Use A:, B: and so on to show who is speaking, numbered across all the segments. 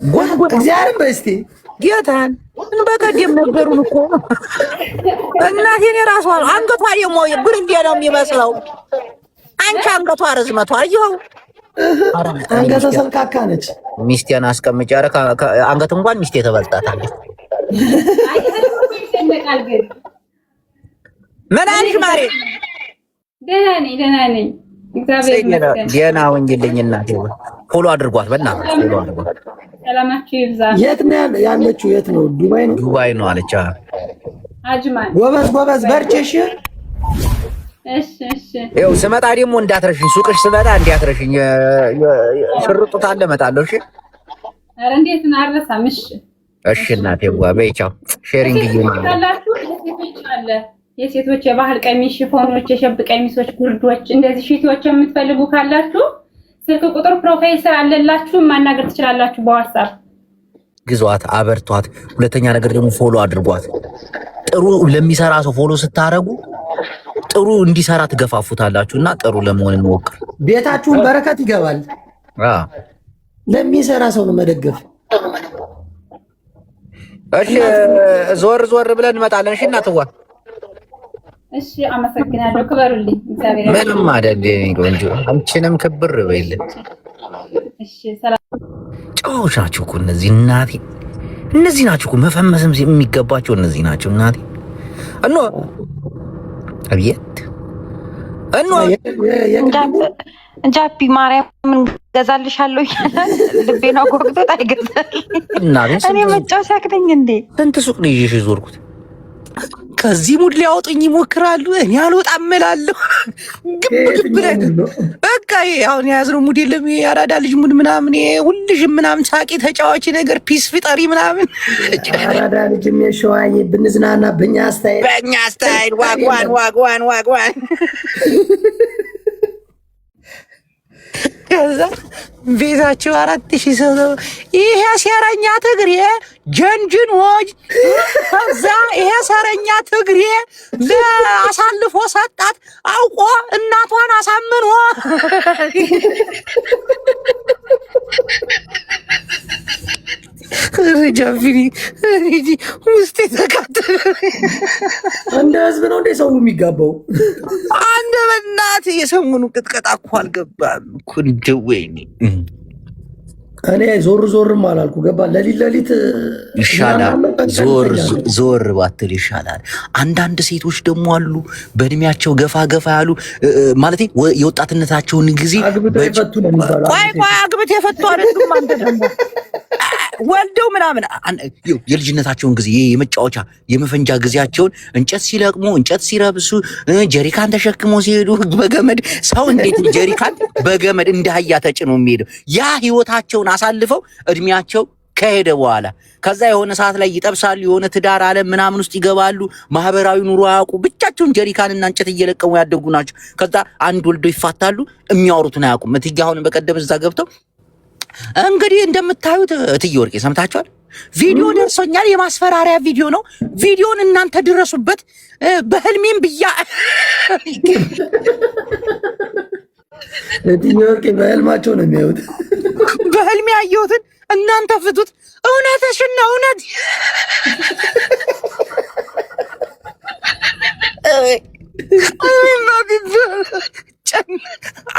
A: እግዚአብሔር በስቲ
B: ጌታን በቀደም ነገሩን እኮ እናቴን የራሷ አንገቷ ደግሞ ብርሌ ነው የሚመስለው። አንቺ አንገቷ ርዝመቷ ይኸው
A: አንገቷ ሰልካካ ነች።
B: ሚስቴን አስቀምጬ ኧረ አንገት እንኳን ሚስቴ ተበልጣታለች። ምን አልሽ ማሬ?
C: ደህና ነኝ እግዚአብሔር ይመስገን።
B: ደህና ወንጀልኝ እናቴ ፎሎ አድርጓት፣ በእናትህ ፎሎ አድርጓት።
C: ሰላማችሁ ይብዛ።
A: የት ነው ያለችው? የት ነው? ዱባይ ነው።
B: ዱባይ ነው አለች።
C: አጅማን
A: ጎበዝ በርቺሽ።
C: እሺ
B: ይኸው ስመጣ ደግሞ እንዳትረሽኝ፣ ሱቅሽ ስመጣ እንዳትረሽኝ። ሽርጡት አለ እመጣለሁ። እሺ
C: ኧረ እንዴት ነው አልረሳም።
B: እሺ እናቴ በይ ቻው። ሼሪንግ
C: ይላችሁ የሴቶች የባህል ቀሚስ፣ ሽፎኖች፣ የሸብ ቀሚሶች፣ ጉርዶች እንደዚህ ሽቲዎች የምትፈልጉ ካላችሁ ስልክ ቁጥር ፕሮፋይል ስር አለላችሁ ማናገር ትችላላችሁ። በዋትስአፕ
B: ግዟት፣ አበርቷት። ሁለተኛ ነገር ደግሞ ፎሎ አድርጓት። ጥሩ ለሚሰራ ሰው ፎሎ ስታረጉ ጥሩ እንዲሰራ ትገፋፉታላችሁና ጥሩ ለመሆን እንሞክር።
A: ቤታችሁን በረከት ይገባል። ለሚሰራ ሰው ነው መደገፍ።
B: እሺ ዞር ብለን እንመጣለን። እሺ እናትዋ
C: እሺ አመሰግናለሁ። ክበሩልኝ። እግዚአብሔር
B: ምንም አይደል። ቆንጆ አንቺንም ክብር በይልን።
C: እሺ ሰላም።
B: ጨዋዎች ናቸው እኮ እነዚህ እናቴ፣ እነዚህ ናቸው እኮ መፈመስም የሚገባቸው እነዚህ ናቸው እናቴ። አብየት
D: ጃፒ ማርያምን ገዛልሻለሁ ይላል። ልቤና ጎግቶት አይገዛል። እኔ መጫወቻ ያክደኝ እንዴ?
B: ስንት ሱቅ ነው ይዤሽ ዞርኩት። ከዚህ ሙድ ሊያወጡኝ ይሞክራሉ። እኔ አልወጣም እላለሁ። ግብ በቃ አሁን የያዝነው ሙድ የለም። የአራዳ ልጅ ሙድ ምናምን ሁልሽ ምናምን ሳቂ ተጫዋች ነገር ፒስ ፍጠሪ ምናምን
A: አራዳ ልጅ የሸዋዬ ብንዝናና በእኛ ስታይል
B: ዋግዋን ከዛ ቤታቸው 4000 ሰው ነው። ይሄ ሴረኛ ትግሬ ጀንጅኖች ከዛ ይሄ ሴረኛ ትግሬ ለአሳልፎ ሰጣት አውቆ እናቷን አሳምኖ ጃፊኒ ውስጥ የተቃጠለ
A: እንደ ህዝብ ነው እንደ ሰው የሚጋባው።
B: አንደ በእናት የሰሙኑ ቅጥቀጣ እኮ አልገባም እኮ እንደው ወይኔ።
A: እኔ ዞርም አላልኩ ገባ። ለሊት
B: ይሻላል፣ ዞር ባትል ይሻላል። አንዳንድ ሴቶች ደግሞ አሉ በእድሜያቸው ገፋ ያሉ ማለት የወጣትነታቸውን ጊዜ
A: አግብተው የፈቱ ነው የሚባለው።
B: ቆይ አግብተው የፈቱ አይደሉም። አንተ ደግሞ ወልደው ምናምን የልጅነታቸውን ጊዜ የመጫወቻ የመፈንጃ ጊዜያቸውን እንጨት ሲለቅሙ እንጨት ሲረብሱ ጀሪካን ተሸክሞ ሲሄዱ በገመድ ሰው እንዴት ጀሪካን በገመድ እንደ አህያ ተጭኖ የሚሄደው ያ ህይወታቸውን አሳልፈው እድሜያቸው ከሄደ በኋላ ከዛ የሆነ ሰዓት ላይ ይጠብሳሉ። የሆነ ትዳር አለ ምናምን ውስጥ ይገባሉ። ማህበራዊ ኑሮ አያውቁ። ብቻቸውን ጀሪካንና እንጨት እየለቀሙ ያደጉ ናቸው። ከዛ አንድ ወልደው ይፋታሉ። የሚያወሩትን አያውቁም። እትዬ አሁን በቀደም እዛ ገብተው እንግዲህ እንደምታዩት እትዬ ወርቄ ሰምታችኋል። ቪዲዮ ደርሶኛል። የማስፈራሪያ ቪዲዮ ነው። ቪዲዮን እናንተ ድረሱበት። በህልሜም ብያ
A: እትዬ ወርቄ በህልማቸው ነው የሚያዩት።
B: በህልሜ ያየሁትን እናንተ ፍቱት። እውነትሽን ነው እውነት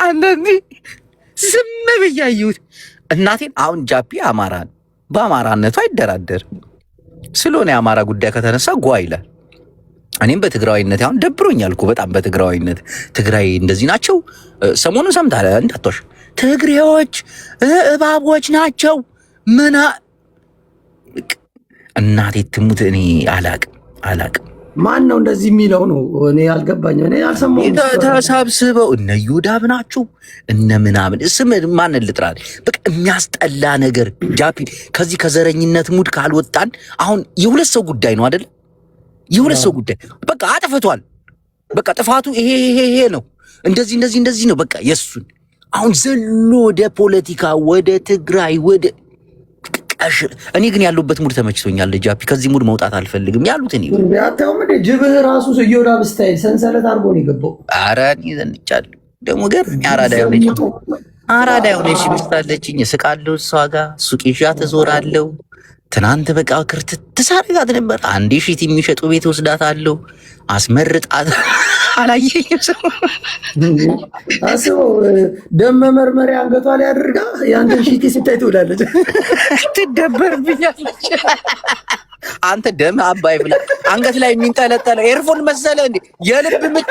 B: አንዳንዴ ዝም ብዬ አየሁት እናቴን። አሁን ጃፒ አማራን በአማራነቱ አይደራደርም። ስለሆነ የአማራ ጉዳይ ከተነሳ ጓ ይላል። እኔም በትግራዊነት አሁን ደብሮኛል እኮ በጣም በትግራዊነት። ትግራይ እንደዚህ ናቸው። ሰሞኑን ሰምታለ እንዳትዋሽ። ትግሬዎች እባቦች ናቸው። ምና እናቴ ትሙት። እኔ አላቅም
A: ማን ነው እንደዚህ የሚለው ነው እኔ አልገባኝም። እኔ አልሰማሁም።
B: ተሰብስበው እነ ዮዳብ ናቸው እነ ምናምን ስም ማን ልጥራል። በቃ የሚያስጠላ ነገር ጃፒ። ከዚህ ከዘረኝነት ሙድ ካልወጣን አሁን የሁለት ሰው ጉዳይ ነው አይደል? የሁለት ሰው ጉዳይ በቃ አጥፍቷል። በቃ ጥፋቱ ይሄ ነው። እንደዚህ ነው በቃ የሱን አሁን ዘሎ ወደ ፖለቲካ ወደ ትግራይ ወደ እኔ ግን ያለሁበት ሙድ ተመችቶኛል ጃፒ። ከዚህ ሙድ መውጣት አልፈልግም ያሉት እኔ
A: ያታው ምን ጅብህ ራሱ ሰየውዳ በስታይ ሰንሰለት አድርጎ ነው የገባው።
B: ኧረ እኔ ዘንቻለሁ ደግሞ ገር ያራዳ ያለች አራዳ የሆነች ሚስት አለችኝ። እስቃለሁ እሷ ጋር ሱቅ ይዣት እዞራለሁ። ትናንት በቃ ክርትት ትሳረጋት ነበር። አንዴ ሺት የሚሸጡ ቤት ወስዳታለሁ፣ አስመርጣት አላየኝም ሰው
A: አስበው። ደም መመርመሪያ አንገቷ ላይ አድርጋ የአንተን ሺቲ ስታይ ትውላለች።
B: ትደበርብኛለች። አንተ ደም አባይ ብላ አንገት ላይ የሚንጠለጠለው ኤርፎን መሰለ እንዴ? የልብ ምት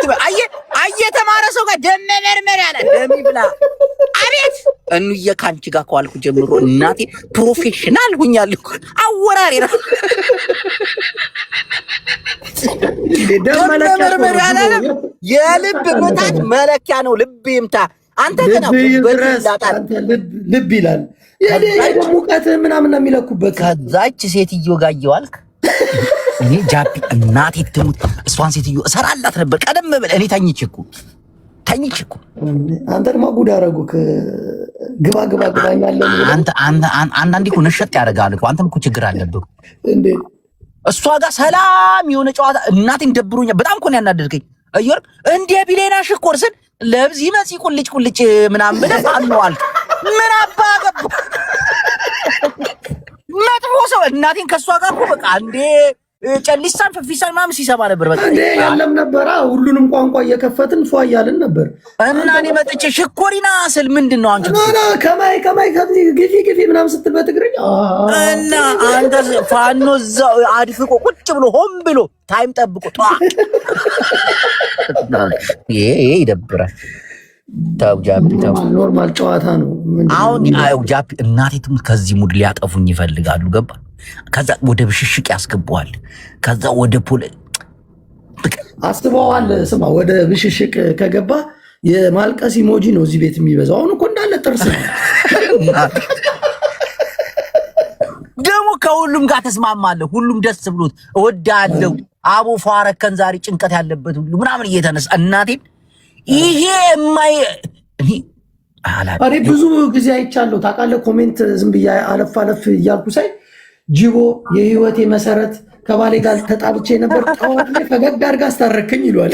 B: አየ ተማረ ሰው ጋር ደም መመርመሪያ አለ። ደም ብላ አቤት እንዬ ካንቺ ጋር ከዋልኩ ጀምሮ እናቴ ፕሮፌሽናል ሁኛለሁ። አወራሪ ነው ደም መመርመሪያ አለ። የልብ ምታት መለኪያ ነው። ልብ ይምታ አንተ ገና
A: ልብ ይላል። ሙቀት ምናምን ነው የሚለኩበት።
B: ከዛች ሴትዮ ጋር እየዋልክ እኔ ጃፒ እናቴ ትሙት እሷን ሴትዮ እሰራላት ነበር ቀደም ብለህ። እኔ ተኝቼ እኮ
A: አንተ ድማ ጉድ አደረጉህ። ግባ ያለ
B: አንዳንዴ እኮ ነሸጥ ያደርጋል እኮ። አንተም እኮ ችግር አለብህ
A: እንዴ።
B: እሷ ጋር ሰላም የሆነ ጨዋታ እናቴን ደብሮኛል። በጣም እኮ ነው ያናደድከኝ። እየወር እንደ ቢሌና ሽኮር ስል ለብዚ መጽ ቁልጭ ምናምን ብለህ አንዋልክ። ምን አባ ገባ መጥፎ ሰው። እናቴን ከሷ ጋር እኮ በቃ እንዴ ጨሊሳን ፍፊሳን ምናምን ሲሰማ ነበር። በቃ
A: እንዴ ያለም ነበር። ሁሉንም ቋንቋ እየከፈትን ፏ እያልን ነበር።
B: እና እኔ መጥቼ ሽኮሪና ስል ምንድን ነው አንቺ
A: ከማይ ግፊ ምናምን ስትል በትግርኛ
B: እና አንተ ፋኖ እዛው አድፍቆ ቁጭ ብሎ ሆን ብሎ ታይም ጠብቆ ይሄ ይደብራል። ታው ጃፒ ታው
A: ኖርማል ጨዋታ ነው።
B: አሁን አው ጃፒ እናቴ ትሙት ከዚህ ሙድ ሊያጠፉኝ ይፈልጋሉ። ገባ? ከዛ ወደ ብሽሽቅ ያስገባዋል። ከዛ ወደ
A: አስበዋል። ስማ ወደ ብሽሽቅ ከገባ የማልቀስ ኢሞጂ ነው እዚህ ቤት የሚበዛው። አሁን እኮ እንዳለ ጥርስ ነው።
B: ደግሞ ከሁሉም ጋር ተስማማለሁ። ሁሉም ደስ ብሎት እወዳለሁ። አቦ ፏረከን ዛሬ ጭንቀት ያለበት ሁሉ ምናምን እየተነሳ እናቴን ይሄ
A: እኔ ብዙ ጊዜ አይቻለሁ ታውቃለህ። ኮሜንት ዝም ብዬ አለፍ እያልኩ ሳይ ጅቦ የህይወቴ መሰረት ከባሌ ጋር ተጣልቼ ነበር፣ ጠዋት ላይ ፈገግ አድርጋ አስታረከኝ ይሏል።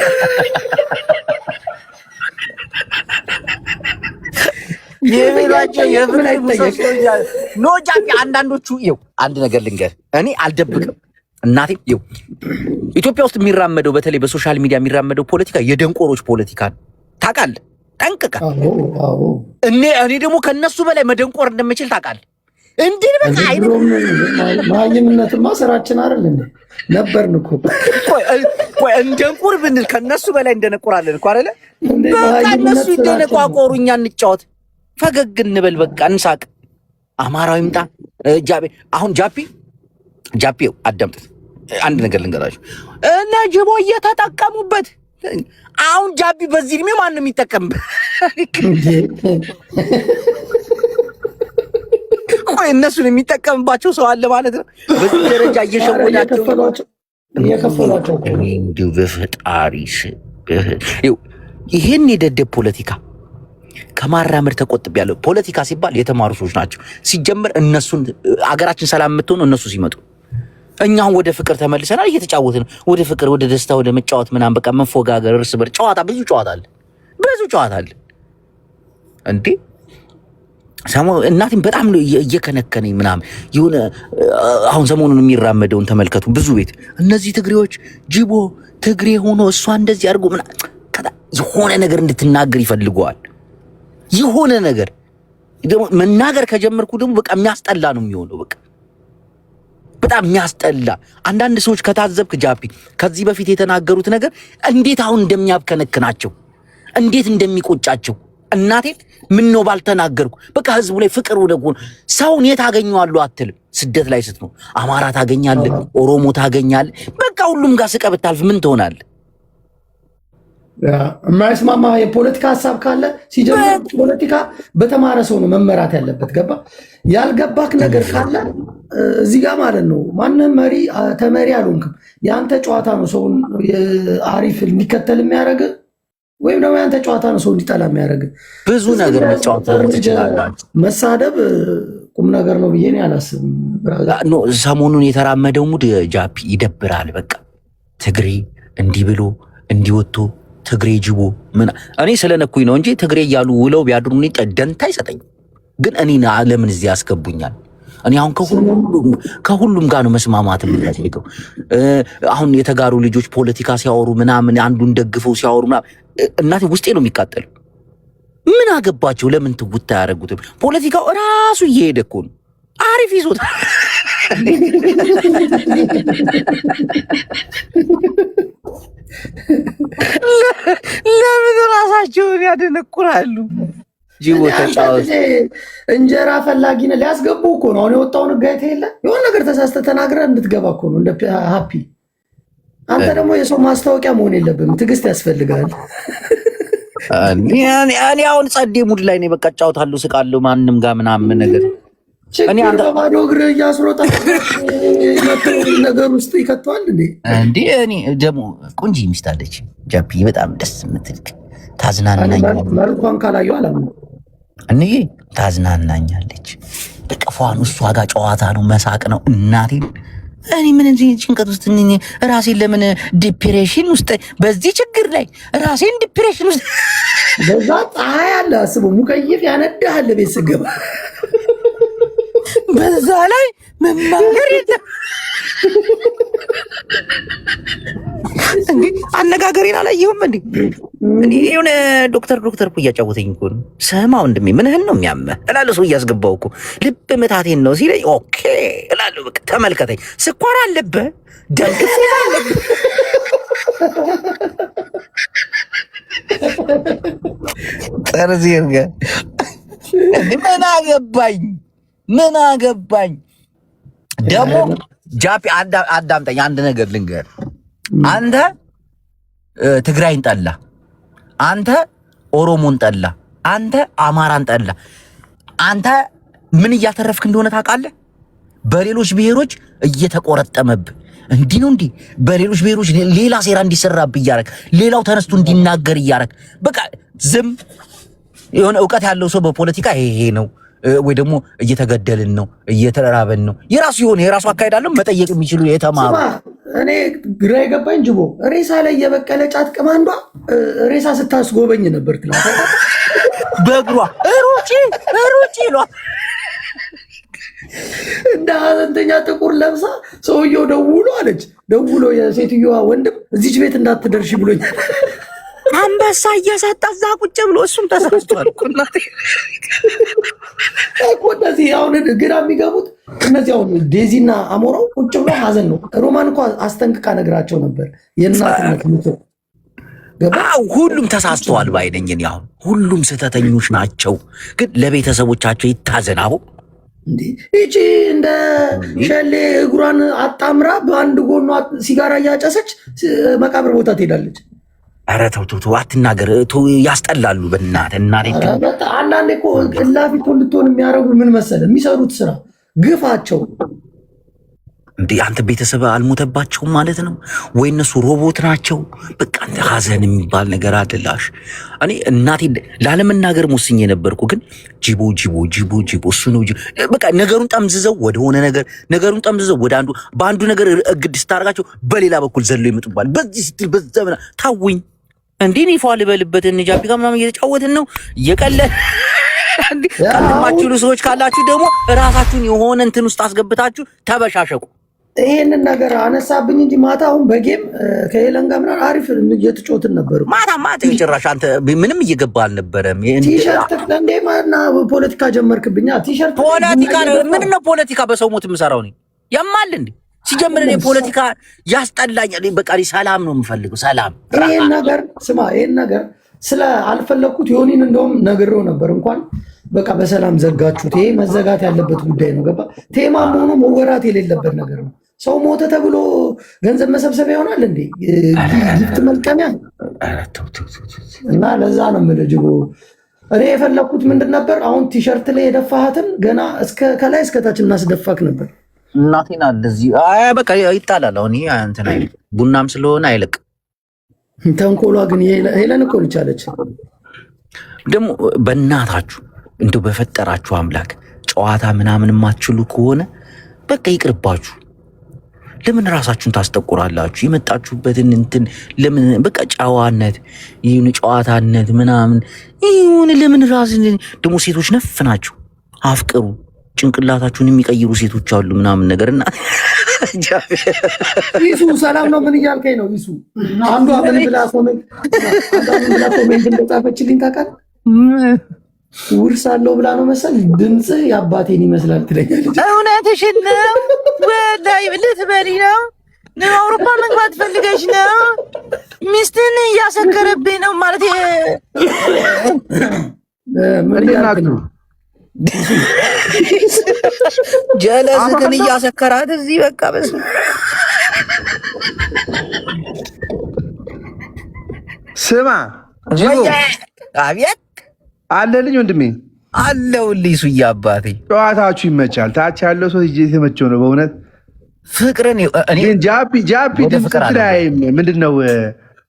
B: ኖ ጃፒ አንዳንዶቹ ይኸው አንድ ነገር ልንገር፣ እኔ አልደብቅም። እናቴ ይኸው ኢትዮጵያ ውስጥ የሚራመደው በተለይ በሶሻል ሚዲያ የሚራመደው ፖለቲካ የደንቆሮች ፖለቲካ ነው። ታውቃለህ ጠንቅቀህ። እኔ ደግሞ ከነሱ በላይ መደንቆር እንደምችል ታውቃለህ። እንዴ በቃ
A: ማይምነትማ ስራችን አይደል እንዴ? ነበርን እኮ
B: ቆይ እንደንቁር ብንል ከነሱ በላይ እንደነቁራለን እኮ አይደለ? በቃ እነሱ ይደነቋቆሩ፣ እኛ እንጫወት፣ ፈገግ እንበል፣ በቃ እንሳቅ። አማራው ይምጣ ጃፒ። አሁን ጃፒ አዳምጥ፣ አንድ ነገር ልንገራችሁ። እና ጅቦ እየተጠቀሙበት አሁን ጃፒ በዚህ እድሜ ማንም የሚጠቀምበት ቆይ እነሱን የሚጠቀምባቸው ሰው አለ ማለት ነው። በዚህ ደረጃ እየሸወዳቸው
A: እየከፈሏቸው
B: እንዲሁ በፈጣሪ ይህን የደደብ ፖለቲካ ከማራመድ ተቆጥቤያለሁ። ፖለቲካ ሲባል የተማሩ ሰዎች ናቸው ሲጀምር። እነሱን አገራችን ሰላም የምትሆኑ እነሱ ሲመጡ፣ እኛም ወደ ፍቅር ተመልሰናል፣ እየተጫወትን ወደ ፍቅር፣ ወደ ደስታ፣ ወደ መጫወት ምናምን በቃ መፎጋገር፣ እርስ በር ጨዋታ፣ ብዙ ጨዋታ አለ እንዴ። እናቴም በጣም ነው እየከነከነኝ ምናምን የሆነ አሁን ሰሞኑን የሚራመደውን ተመልከቱ። ብዙ ቤት እነዚህ ትግሬዎች ጅቦ ትግሬ ሆኖ እሷ እንደዚህ አድርጎ የሆነ ነገር እንድትናገር ይፈልገዋል። የሆነ ነገር ደግሞ መናገር ከጀመርኩ ደግሞ በቃ የሚያስጠላ ነው የሚሆነው። በቃ በጣም የሚያስጠላ። አንዳንድ ሰዎች ከታዘብክ ጃፒ ከዚህ በፊት የተናገሩት ነገር እንዴት አሁን እንደሚያብከነክናቸው፣ እንዴት እንደሚቆጫቸው እናቴ ምን ነው ባልተናገርኩ። በቃ ህዝቡ ላይ ፍቅር ወደ ጎን ሰውን የት አገኘዋለሁ አትልም። ስደት ላይ ስትኖር አማራ ታገኛለህ፣ ኦሮሞ ታገኛለህ። በቃ ሁሉም ጋር ስቀህ ብታልፍ ምን ትሆናለህ?
A: የማይስማማ የፖለቲካ ሀሳብ ካለ ሲጀምር ፖለቲካ በተማረ ሰው ነው መመራት ያለበት። ገባ? ያልገባክ ነገር ካለ እዚህ ጋር ማለት ነው ማንም መሪ ተመሪ አልሆንክም። የአንተ ጨዋታ ነው ሰውን አሪፍ እንዲከተል የሚያደርግ ወይም ደግሞ ያንተ ጨዋታ ነው ሰው እንዲጠላ የሚያደርግ።
B: ብዙ ነገር ትችላላችሁ።
A: መሳደብ ቁም ነገር ነው ብዬ እኔ አላስብም።
B: ሰሞኑን የተራመደው ሙድ ጃፒ ይደብራል። በቃ ትግሬ እንዲህ ብሎ እንዲወጥቶ ትግሬ ጅቦ ምን እኔ ስለነኩኝ ነው እንጂ ትግሬ እያሉ ውለው ቢያድሩኝ ደንታ አይሰጠኝ። ግን እኔ ለምን እዚህ ያስገቡኛል? እኔ አሁን ከሁሉም ጋር ነው መስማማት የምፈልገው። አሁን የተጋሩ ልጆች ፖለቲካ ሲያወሩ ምናምን አንዱን ደግፈው ሲያወሩ ምናምን እናቴ ውስጤ ነው የሚቃጠለው። ምን አገባቸው? ለምን ትውታ ያደረጉትም? ፖለቲካው ራሱ እየሄደ እኮ ነው። አሪፍ ይዞታል። ለምን ራሳቸውን ያደነቁራሉ? ጂቦ ተጫወት።
A: እንጀራ ፈላጊ ነው። ሊያስገቡ እኮ ነው። አሁን የወጣውን ጋይተ የለ የሆነ ነገር ተሳስተ ተናግረ እንድትገባ እኮ ነው እንደ ሃፒ። አንተ ደግሞ የሰው ማስታወቂያ መሆን የለብም። ትዕግስት ያስፈልጋል።
B: እኔ አሁን ጸዴ ሙድ ላይ ነው። በቃ እጫወታለሁ፣ ስቃለሁ ማንም ጋር ምናምን ነገር
A: እኔ አንተ ባዶ እግር እያስሮጣ ነገር ውስጥ ይከተዋል እንዴ?
B: እኔ ደግሞ ቆንጆ ሚስት አለች ጃፒ፣ በጣም ደስ የምትል ታዝናናኛለች።
A: መልኳን ካላዩ አላም
B: እኔ ታዝናናኛለች። በቀፏን እሷ ጋር ጨዋታ ነው፣ መሳቅ ነው። እናቴ እኔ ምን እንጂ ጭንቀት ውስጥ ራሴን ለምን ዲፕሬሽን ውስጥ በዚህ ችግር ላይ ራሴን ዲፕሬሽን ውስጥ
A: በዛ ፀሐይ አለ አስበው፣ ሙቀይፍ ያነዳሃል ቤት ስገባ
B: በዛ ላይ መናገር የለም እንዴ? አነጋገሬን አላየሁም እንዴ? እኔ የሆነ ዶክተር እኮ እያጫወተኝ እኮ ነው። ስማ ወንድሜ ምንህን ነው የሚያመህ እላለሁ። ሰው እያስገባው እኮ ልብ ምታቴን ነው ሲለኝ ኦኬ እላለሁ። በቃ ተመልከተኝ፣ ስኳር አለብህ፣ ደም ግፊት አለብህ። ጠርዚርገ ምን አገባኝ ደግሞ ጃፒ። አዳምጠኝ፣ አንድ ነገር ልንገር። አንተ ትግራይን ጠላ፣ አንተ ኦሮሞን ጠላ፣ አንተ አማራን ጠላ። አንተ ምን እያተረፍክ እንደሆነ ታውቃለህ? በሌሎች ብሔሮች እየተቆረጠመብህ እንዲህ ነው እንዲህ በሌሎች ብሔሮች ሌላ ሴራ እንዲሰራብህ እያረክ፣ ሌላው ተነስቶ እንዲናገር እያረክ፣ በቃ ዝም የሆነ እውቀት ያለው ሰው በፖለቲካ ይሄ ነው ወይ ደግሞ እየተገደልን ነው እየተራበን ነው፣ የራሱ የሆነ የራሱ አካሄድ አለው መጠየቅ የሚችሉ የተማሩ።
A: እኔ ግራ የገባኝ ጅቦ ሬሳ ላይ የበቀለ ጫት ቅማንዷ ሬሳ ስታስጎበኝ ነበር ትላለች።
B: በእግሯ ሩጪ ይሏል።
A: እንደ ሀዘንተኛ ጥቁር ለብሳ ሰውየው ደውሎ የሴትዮዋ ወንድም እዚች ቤት እንዳትደርሺ ብሎኛል።
B: አንበሳ እየሰጠ እዛ ቁጭ ብሎ እሱም ተሳስቷል እኮ እናቴ
A: እኮ። እነዚህ አሁን ግራ የሚገቡት እነዚህ አሁን ዴዚና አሞራው ቁጭ ብሎ ሀዘን ነው። ሮማን እኮ አስጠንቅቃ ነግራቸው ነበር የእናትነት ምክር።
B: ሁሉም ተሳስተዋል ባይነኝ። አሁን ሁሉም ስህተተኞች ናቸው፣ ግን ለቤተሰቦቻቸው ይታዘናቡ።
A: ይቺ እንደ ሸሌ እግሯን አጣምራ በአንድ ጎኗ ሲጋራ እያጨሰች መቃብር ቦታ ትሄዳለች።
B: ኧረ ተው አትናገር፣ ያስጠላሉ። በእናትህ
A: አንዳንዴ እኮ እላፊት እንድትሆን የሚያደርጉ ምን መሰለህ የሚሰሩት ስራ ግፋቸው።
B: እንዴ አንተ ቤተሰብ አልሞተባቸውም ማለት ነው ወይ? እነሱ ሮቦት ናቸው? በቃ አንተ ሀዘን የሚባል ነገር አደላሽ። እኔ እናቴ ላለመናገር ሞስኜ ነበርኩ፣ ግን ጂቦ እሱ ነው። በቃ ነገሩን ጠምዝዘው ወደሆነ ነገሩን ጠምዝዘው ወደ በአንዱ ነገር እግድ ስታደርጋቸው በሌላ በኩል ዘሎ ይመጡባል። በዚህ ስትል በዛ ታውኝ እንዴ እኔ ፏ ልበልበት ጃፒ ጋር ምናምን እየተጫወትን ነው እየቀለል ቀልማችሁ ሰዎች ካላችሁ ደግሞ እራሳችሁን የሆነ እንትን ውስጥ አስገብታችሁ ተበሻሸቁ።
A: ይሄንን ነገር አነሳብኝ እንጂ ማታ አሁን በጌም ከሄለን ጋር ምናምን አሪፍ እየተጫወትን ነበር።
B: ማታ ጭራሽ አንተ ምንም እየገባ አልነበረም።
A: ቲሸርት እንዴ ማና ፖለቲካ ጀመርክብኛ። ቲሸርት
B: ፖለቲካ ምን ነው ፖለቲካ? በሰው ሞት የምሰራው ነኝ ያማል እንዴ? ሲጀምር እኔ ፖለቲካ ያስጠላኛል። በቃ ሰላም ነው የምፈልገው፣ ሰላም።
A: ይሄን ነገር ስለ አልፈለኩት ዮኒን እንደውም ነግሬው ነበር። እንኳን በቃ በሰላም ዘጋችሁት። ይሄ መዘጋት ያለበት ጉዳይ ነው። ገባ? ቴማም ሆኖ መወራት የሌለበት ነገር ነው። ሰው ሞተ ተብሎ ገንዘብ መሰብሰቢያ ይሆናል እንዴ? ጊፍት መልቀሚያ። እና ለዛ ነው የምልህ ጅቦ፣ እኔ የፈለኩት ምንድን ነበር? አሁን ቲሸርት ላይ የደፋሃትን ገና ከላይ እስከታች እናስደፋክ ነበር።
B: እናቴና እንደዚህ በቃ ይጣላል። አሁን ይሄ እንትን አይልም፣ ቡናም ስለሆነ አይለቅ።
A: ተንኮሏ ግን ሄለን እኮ ልቻለች።
B: ደግሞ በእናታችሁ እንደው በፈጠራችሁ አምላክ ጨዋታ ምናምን የማትችሉ ከሆነ በቃ ይቅርባችሁ። ለምን ራሳችሁን ታስጠቁራላችሁ? የመጣችሁበትን እንትን ለምን በቃ ጨዋነት ይሁን ጨዋታነት ምናምን ይሁን ለምን ራስን ደግሞ ሴቶች ነፍ ናቸው። አፍቅሩ ጭንቅላታችሁን የሚቀይሩ ሴቶች አሉ ምናምን ነገርና
A: ይሱ ሰላም ነው። ምን እያልከኝ ነው? ይሱ አንዷ ምን ብላ ኮሜንት እንደጻፈችልኝ ታውቃለህ? ውርስ አለው ብላ ነው መሰል ድምፅ የአባቴን ይመስላል ትለኛለች።
B: እውነትሽን ነው ወላሂ ልትበሊ ነው? አውሮፓ መግባት ፈልገሽ ነው? ሚስትን እያሰከረብኝ ነው ማለት
A: ምን ያልክ ነው?
B: ጀለስትን እያሰከራት እዚህ በቃ በስ
E: ስማ
B: አቤት
E: አለልኝ ወንድሜ
B: አለሁልኝ። ሱዬ አባቴ
E: ጨዋታችሁ ይመቻል። ታች ያለው ሰው የተመቸው ነው በእውነት
B: ፍቅርን
E: ግን ጃፒ ድምፅ አያይም ምንድን ነው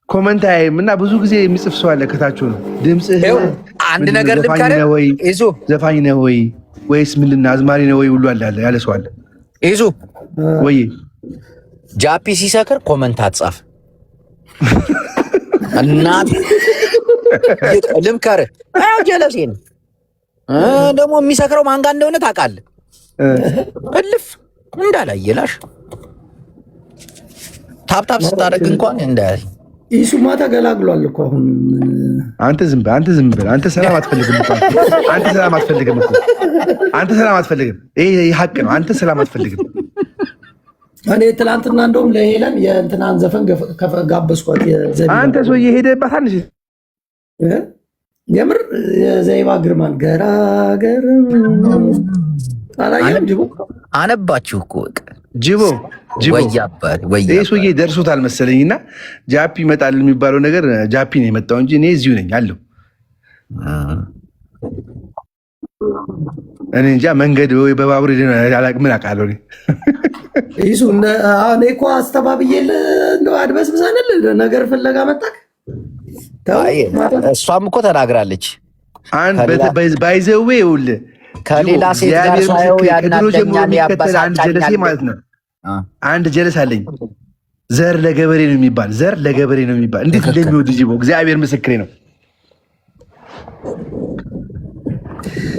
E: ኮመንት አያይም እና ብዙ ጊዜ የሚጽፍ ሰው አለ ከታች ነው ድምፅህ
B: አንድ ነገር ልብካረ
E: ዘፋኝ ነህ ወይ ወይስ ምንድን ነው አዝማሪ ነህ ወይ ሁሉ አለ ያለ ሰው አለ።
B: ይዙ
E: ወይ
B: ጃፒ ሲሰክር ኮመንት አትጻፍ እናት ልምከርህ። አዎ ጀለሴ ነው ደግሞ የሚሰክረው ማን ጋር እንደሆነ ታውቃለህ። እልፍ እንዳላየላሽ ታፕታፕ ስታደርግ እንኳን እንዳያይ
A: ይሱማ ተገላግሏል እኮ አሁን።
E: አንተ ዝም በል አንተ ሰላም አትፈልግም እኮ አንተ ሰላም አትፈልግም። ይሄ ሀቅ ነው። አንተ ሰላም አትፈልግም።
A: እኔ ትናንትና እንደውም ለሄለን የእንትናን ዘፈን ጋበዝኳት።
E: አንተ ሰውዬ ሄደህባት አንሽ
A: የምር የዘይባ ግርማን ገራገር አላየም። ጅቦ
B: አነባችሁ እኮ
E: ጅቦ
B: ይህ
E: ሰውዬ ደርሶታል መሰለኝ እና ጃፒ ይመጣል የሚባለው ነገር ጃፒ ነው የመጣው እንጂ እኔ እዚሁ ነኝ አለው። እኔ እንጃ መንገድ ወይ በባቡር ምን አውቃለሁ።
A: ይሱ እኔ እኮ አስተባብዬል አድበስብሳንል ነገር ፍለጋ መጣክ።
B: እሷም እኮ ተናግራለች።
E: ባይዘዌ ይኸውልህ
B: ከሌላ ሴት ጋር ሳየው ያናደኛል
E: ያበሳጫኛል ማለት ነው። አንድ ጀለስ አለኝ። ዘር ለገበሬ ነው የሚባል እንዴት እንደሚወድ ጅቦ እግዚአብሔር ምስክሬ ነው።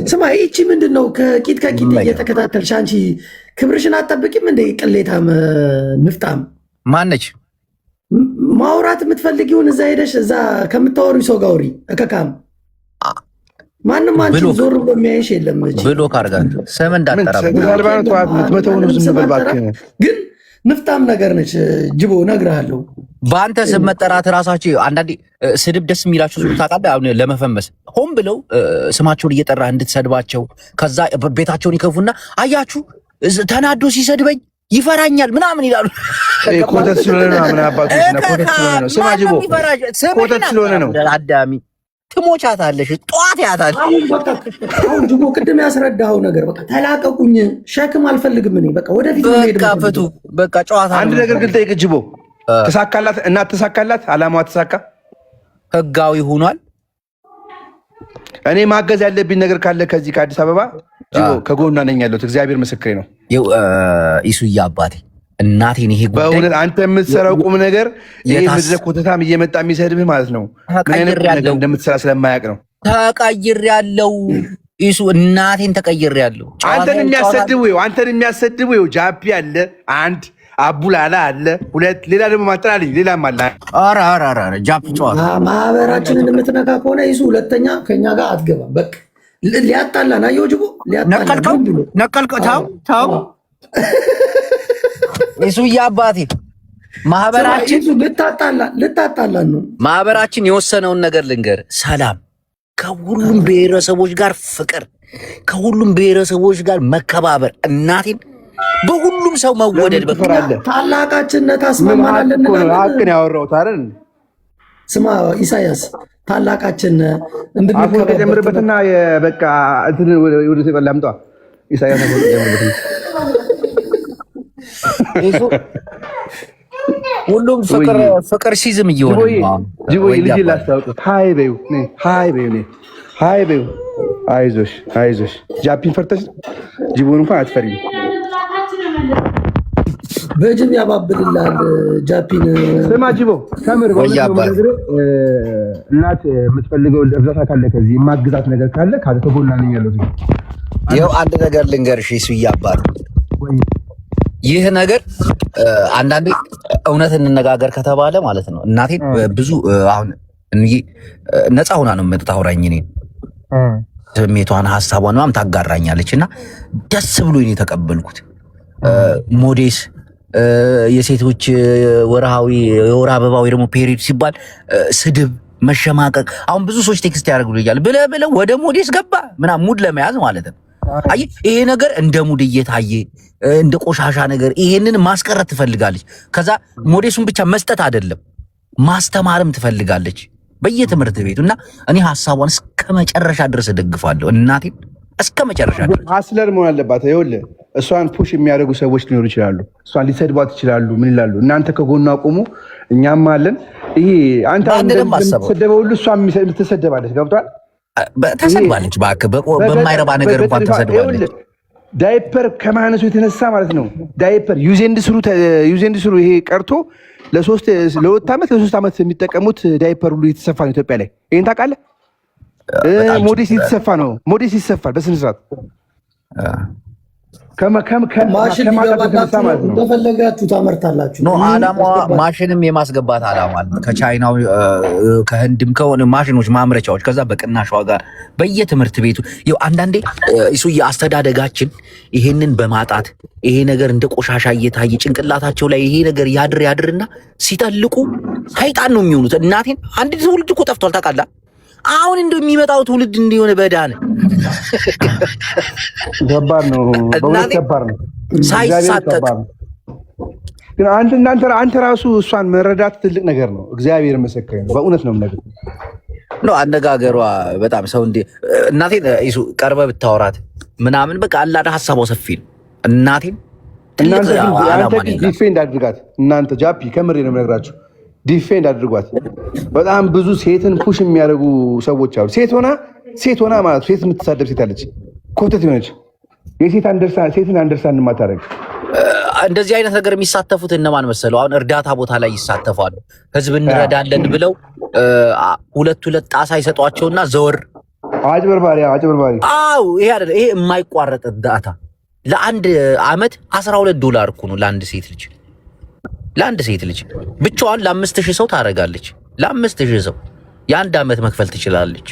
A: ስማ ይቺ ምንድን ነው ከቂጥ እየተከታተልሽ አንቺ ክብርሽን አትጠብቂም እንደ ቅሌታም ንፍጣም
B: ማነች?
A: ማውራት የምትፈልጊውን እዛ ሄደሽ እዛ ከምታወሪ ሰው ጋር አውሪ። እከካም ማንም አንቺ ዞር ብሎ የሚያይሽ የለም
B: ብሎ ካርጋት ስም እንዳጠራ
A: ግን ንፍጣም ነገር ነች ጅቦ እነግርሃለሁ።
B: በአንተ ስም መጠራት ራሳቸው አንዳንዴ ስድብ ደስ የሚላቸው ሰው ታውቃለህ። አሁን ለመፈመስ ሆን ብለው ስማቸውን እየጠራ እንድትሰድባቸው ከዛ ቤታቸውን ይከፉና አያችሁ ተናዶ ሲሰድበኝ ይፈራኛል ምናምን ይላሉ።
E: ኮተት ስለሆነ ነው። ምን አባቶች ነው ኮተት ስለሆነ ነው። ስማ ጅቦ ኮተት ስለሆነ ነው።
B: አዳሚ ትሞቻታለሽ ጧት ያታል።
A: አሁን ጅቦ ቅድም ያስረዳኸው ነገር በቃ ተላቀቁኝ፣ ሸክም አልፈልግም እኔ በቃ ወደፊት
B: ፈቱ በቃ ጨዋታ።
E: አንድ ነገር ግን ጠይቅ ጅቦ ተሳካላት እና ተሳካላት አላማዋ ተሳካ
B: ህጋዊ ሆኗል።
E: እኔ ማገዝ ያለብኝ ነገር ካለ ከዚህ ከአዲስ አበባ ጅቦ ከጎኗ ነኝ ያለሁት እግዚአብሔር ምስክሬ ነው።
B: ኢሱዬ አባቴ እናቴን ይሄ ጉዳይ
E: በእውነት አንተ የምትሰራው ቁም ነገር ይሄ ምድረ ኮተታም እየመጣ የሚሰድብህ ማለት ነው ምን አይነት ነገር እንደምትሰራ ስለማያውቅ ነው።
B: ተቀይሬያለሁ ኢሱ እናቴን ተቀይሬያለሁ።
E: አንተን የሚያሰድቡ ጃፒ አለ አንድ አቡላላ አለ ሁለት ሌላ ደግሞ ማጠራልኝ ሌላም አለ።
B: ኧረ ጃፒ ጨዋታ
A: ማህበራችንን የምትነካ ከሆነ ኢሱ ሁለተኛ ከኛ ጋር አትገባም። በቃ ሊያጣላን አየሁ ጅቦ ሊያጣላን
B: ተው ኢሱዬ አባቴ ማህበራችን
A: ልታጣላን ነው።
B: ማህበራችን የወሰነውን ነገር ልንገር። ሰላም፣ ከሁሉም ብሔረሰቦች ጋር ፍቅር፣ ከሁሉም ብሔረሰቦች ጋር መከባበር፣ እናቴን በሁሉም ሰው መወደድ።
A: ታላቃችነት አስማማናለን።
E: ሀቅን ያወራሁት አይደል?
A: ስማ ኢሳያስ ታላቃችን
E: ጀምርበትና በቃ ወደ ላምጧ ኢሳያስ
B: ሁሉም ፍቅር ሲዝም እየሆነ
E: ጅቦ ልጅ ላስታውቁት ሀይ በይው አይዞሽ ጃፒን ፈርተሽ ጅቦን እንኳን አትፈሪም።
A: በጅም ያባብልላል ጃፒን።
E: ስማ ጅቦ ከምር እናት የምትፈልገው እርዳታ ካለ ከዚህ የማግዛት ነገር ካለ ከጎና ነኝ ያለው።
B: ይኸው አንድ ነገር ልንገርሽ እሱዬ አባት፣ ይህ ነገር አንዳንዴ እውነት እንነጋገር ከተባለ ማለት ነው እናቴን ብዙ አሁን ነፃ ሆና ነው የምታወራኝ እኔን ስሜቷን ሀሳቧን ምናምን ታጋራኛለች እና ደስ ብሎኝ ነው የተቀበልኩት። ሞዴስ የሴቶች ወርሃዊ የወር አበባ ወይ ደግሞ ፔሪድ ሲባል ስድብ፣ መሸማቀቅ አሁን ብዙ ሰዎች ቴክስት ያደርጉልኛል ብለህ ወደ ሞዴስ ገባ ምናምን ሙድ ለመያዝ ማለት ነው። አይ ይሄ ነገር እንደ ሙድ እየታየ እንደ ቆሻሻ ነገር ይሄንን ማስቀረት ትፈልጋለች። ከዛ ሞዴሱን ብቻ መስጠት አይደለም ማስተማርም ትፈልጋለች በየትምህርት ቤቱ እና እኔ ሐሳቧን እስከ መጨረሻ ድረስ እደግፋለሁ። እናቴ እስከ መጨረሻ ድረስ
E: ሀስለር መሆን አለባት። ይኸውልህ እሷን ፑሽ የሚያደርጉ ሰዎች ሊኖሩ ይችላሉ። እሷን ሊሰድቧት ይችላሉ። ምን ይላሉ? እናንተ ከጎኗ ቆሙ፣ እኛም አለን። ይሄ አንተ እንደምትሰደበው ሁሉ እሷ የምትሰደባለች። ገብቷል?
B: ተሰድባለች። በማይረባ ነገር እንኳን ተሰድባለች።
E: ዳይፐር ከማነሱ የተነሳ ማለት ነው። ዳይፐር ዩዜንድ ስሩ ይሄ ቀርቶ ለ2 ዓመት ለ3 ዓመት የሚጠቀሙት ዳይፐር ሁሉ የተሰፋ ነው ኢትዮጵያ ላይ። ይሄን ታውቃለህ? ሞዴስ የተሰፋ ነው። ሞዴስ ይሰፋል በስነ ስርዓት
A: እንደፈለጋችሁ ታመርታላችሁ።
B: አላማዋ ማሽንም የማስገባት አላማ ከቻይናው ከህንድም ከሆነ ማሽኖች ማምረቻዎች ከዛ በቅናሽ ዋጋ በየትምህርት ቤቱ ይኸው አንዳንዴ እሱ የአስተዳደጋችን ይሄንን በማጣት ይሄ ነገር እንደ ቆሻሻ እየታየ ጭንቅላታቸው ላይ ይሄ ነገር ያድርና ሲጠልቁ ሰይጣን ነው የሚሆኑት። እናቴን አንድ ትውልድ እኮ ጠፍቷል ታውቃለህ? አሁን እንደሚመጣው ትውልድ እንዲሆነ በዳነ
E: ከባድ ነው። በእውነት ከባድ ነው። ሳይሳቀቅ ግን አንተ ራሱ እሷን መረዳት ትልቅ ነገር ነው። እግዚአብሔር ይመስገን ነው። በእውነት ነው ነገር
B: ነው። አነጋገሯ በጣም ሰው እንደ እናቴን እሱ ቀርበ ብታወራት ምናምን በቃ አላዳ ሐሳቧ ሰፊ ነው። እናቴን
E: ዲፌንድ አድርጋት። እናንተ ጃፒ ከምሬ ነው የምነግራችሁ ዲፌንድ አድርጓት። በጣም ብዙ ሴትን ፑሽ የሚያደርጉ ሰዎች አሉ። ሴት ሆና ማለት ሴት የምትሳደብ ሴት አለች፣ ኮተት የሆነች ሴትን አንደርስታንድ የማታደርግ
B: እንደዚህ አይነት ነገር የሚሳተፉት እነማን መሰሉ? አሁን እርዳታ ቦታ ላይ ይሳተፋሉ። ህዝብ እንረዳለን ብለው ሁለት ጣሳ ይሰጧቸውና ዘወር
E: አጭበርባሪ።
B: አዎ ይሄ አይደል? ይሄ የማይቋረጥ እርዳታ ለአንድ አመት $12 እኮ ነው ለአንድ ሴት ልጅ ብቻዋን ለ5000 ሰው ታረጋለች። ለ5000 ሰው የአንድ አመት መክፈል ትችላለች።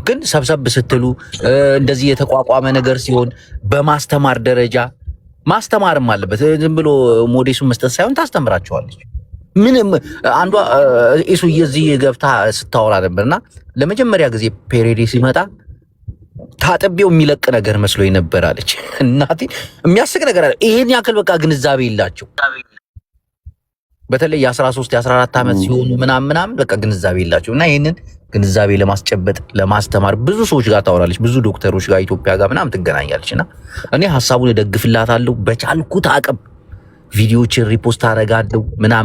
B: ግን ሰብሰብ ስትሉ እንደዚህ የተቋቋመ ነገር ሲሆን በማስተማር ደረጃ ማስተማርም አለበት። ዝም ብሎ ሞዴሱን መስጠት ሳይሆን ታስተምራቸዋለች። ምንም አንዷ እሱ የዚህ ገብታ ስታወራ ነበርና ለመጀመሪያ ጊዜ ፔሬዲ ሲመጣ ታጥቤው የሚለቅ ነገር መስሎኝ ነበር አለች። እናቴ የሚያስቅ ነገር አለ። ይሄን ያክል በቃ ግንዛቤ የላቸው። በተለይ የ13 የ14 ዓመት ሲሆኑ ምናምን በቃ ግንዛቤ የላቸው እና ይሄንን ግንዛቤ ለማስጨበጥ ለማስተማር ብዙ ሰዎች ጋር ታወራለች፣ ብዙ ዶክተሮች ጋር ኢትዮጵያ ጋር ምናምን ትገናኛለች። እና እኔ ሐሳቡን እደግፍላታለሁ በቻልኩት አቅም ቪዲዮዎችን ሪፖስት አደርጋለሁ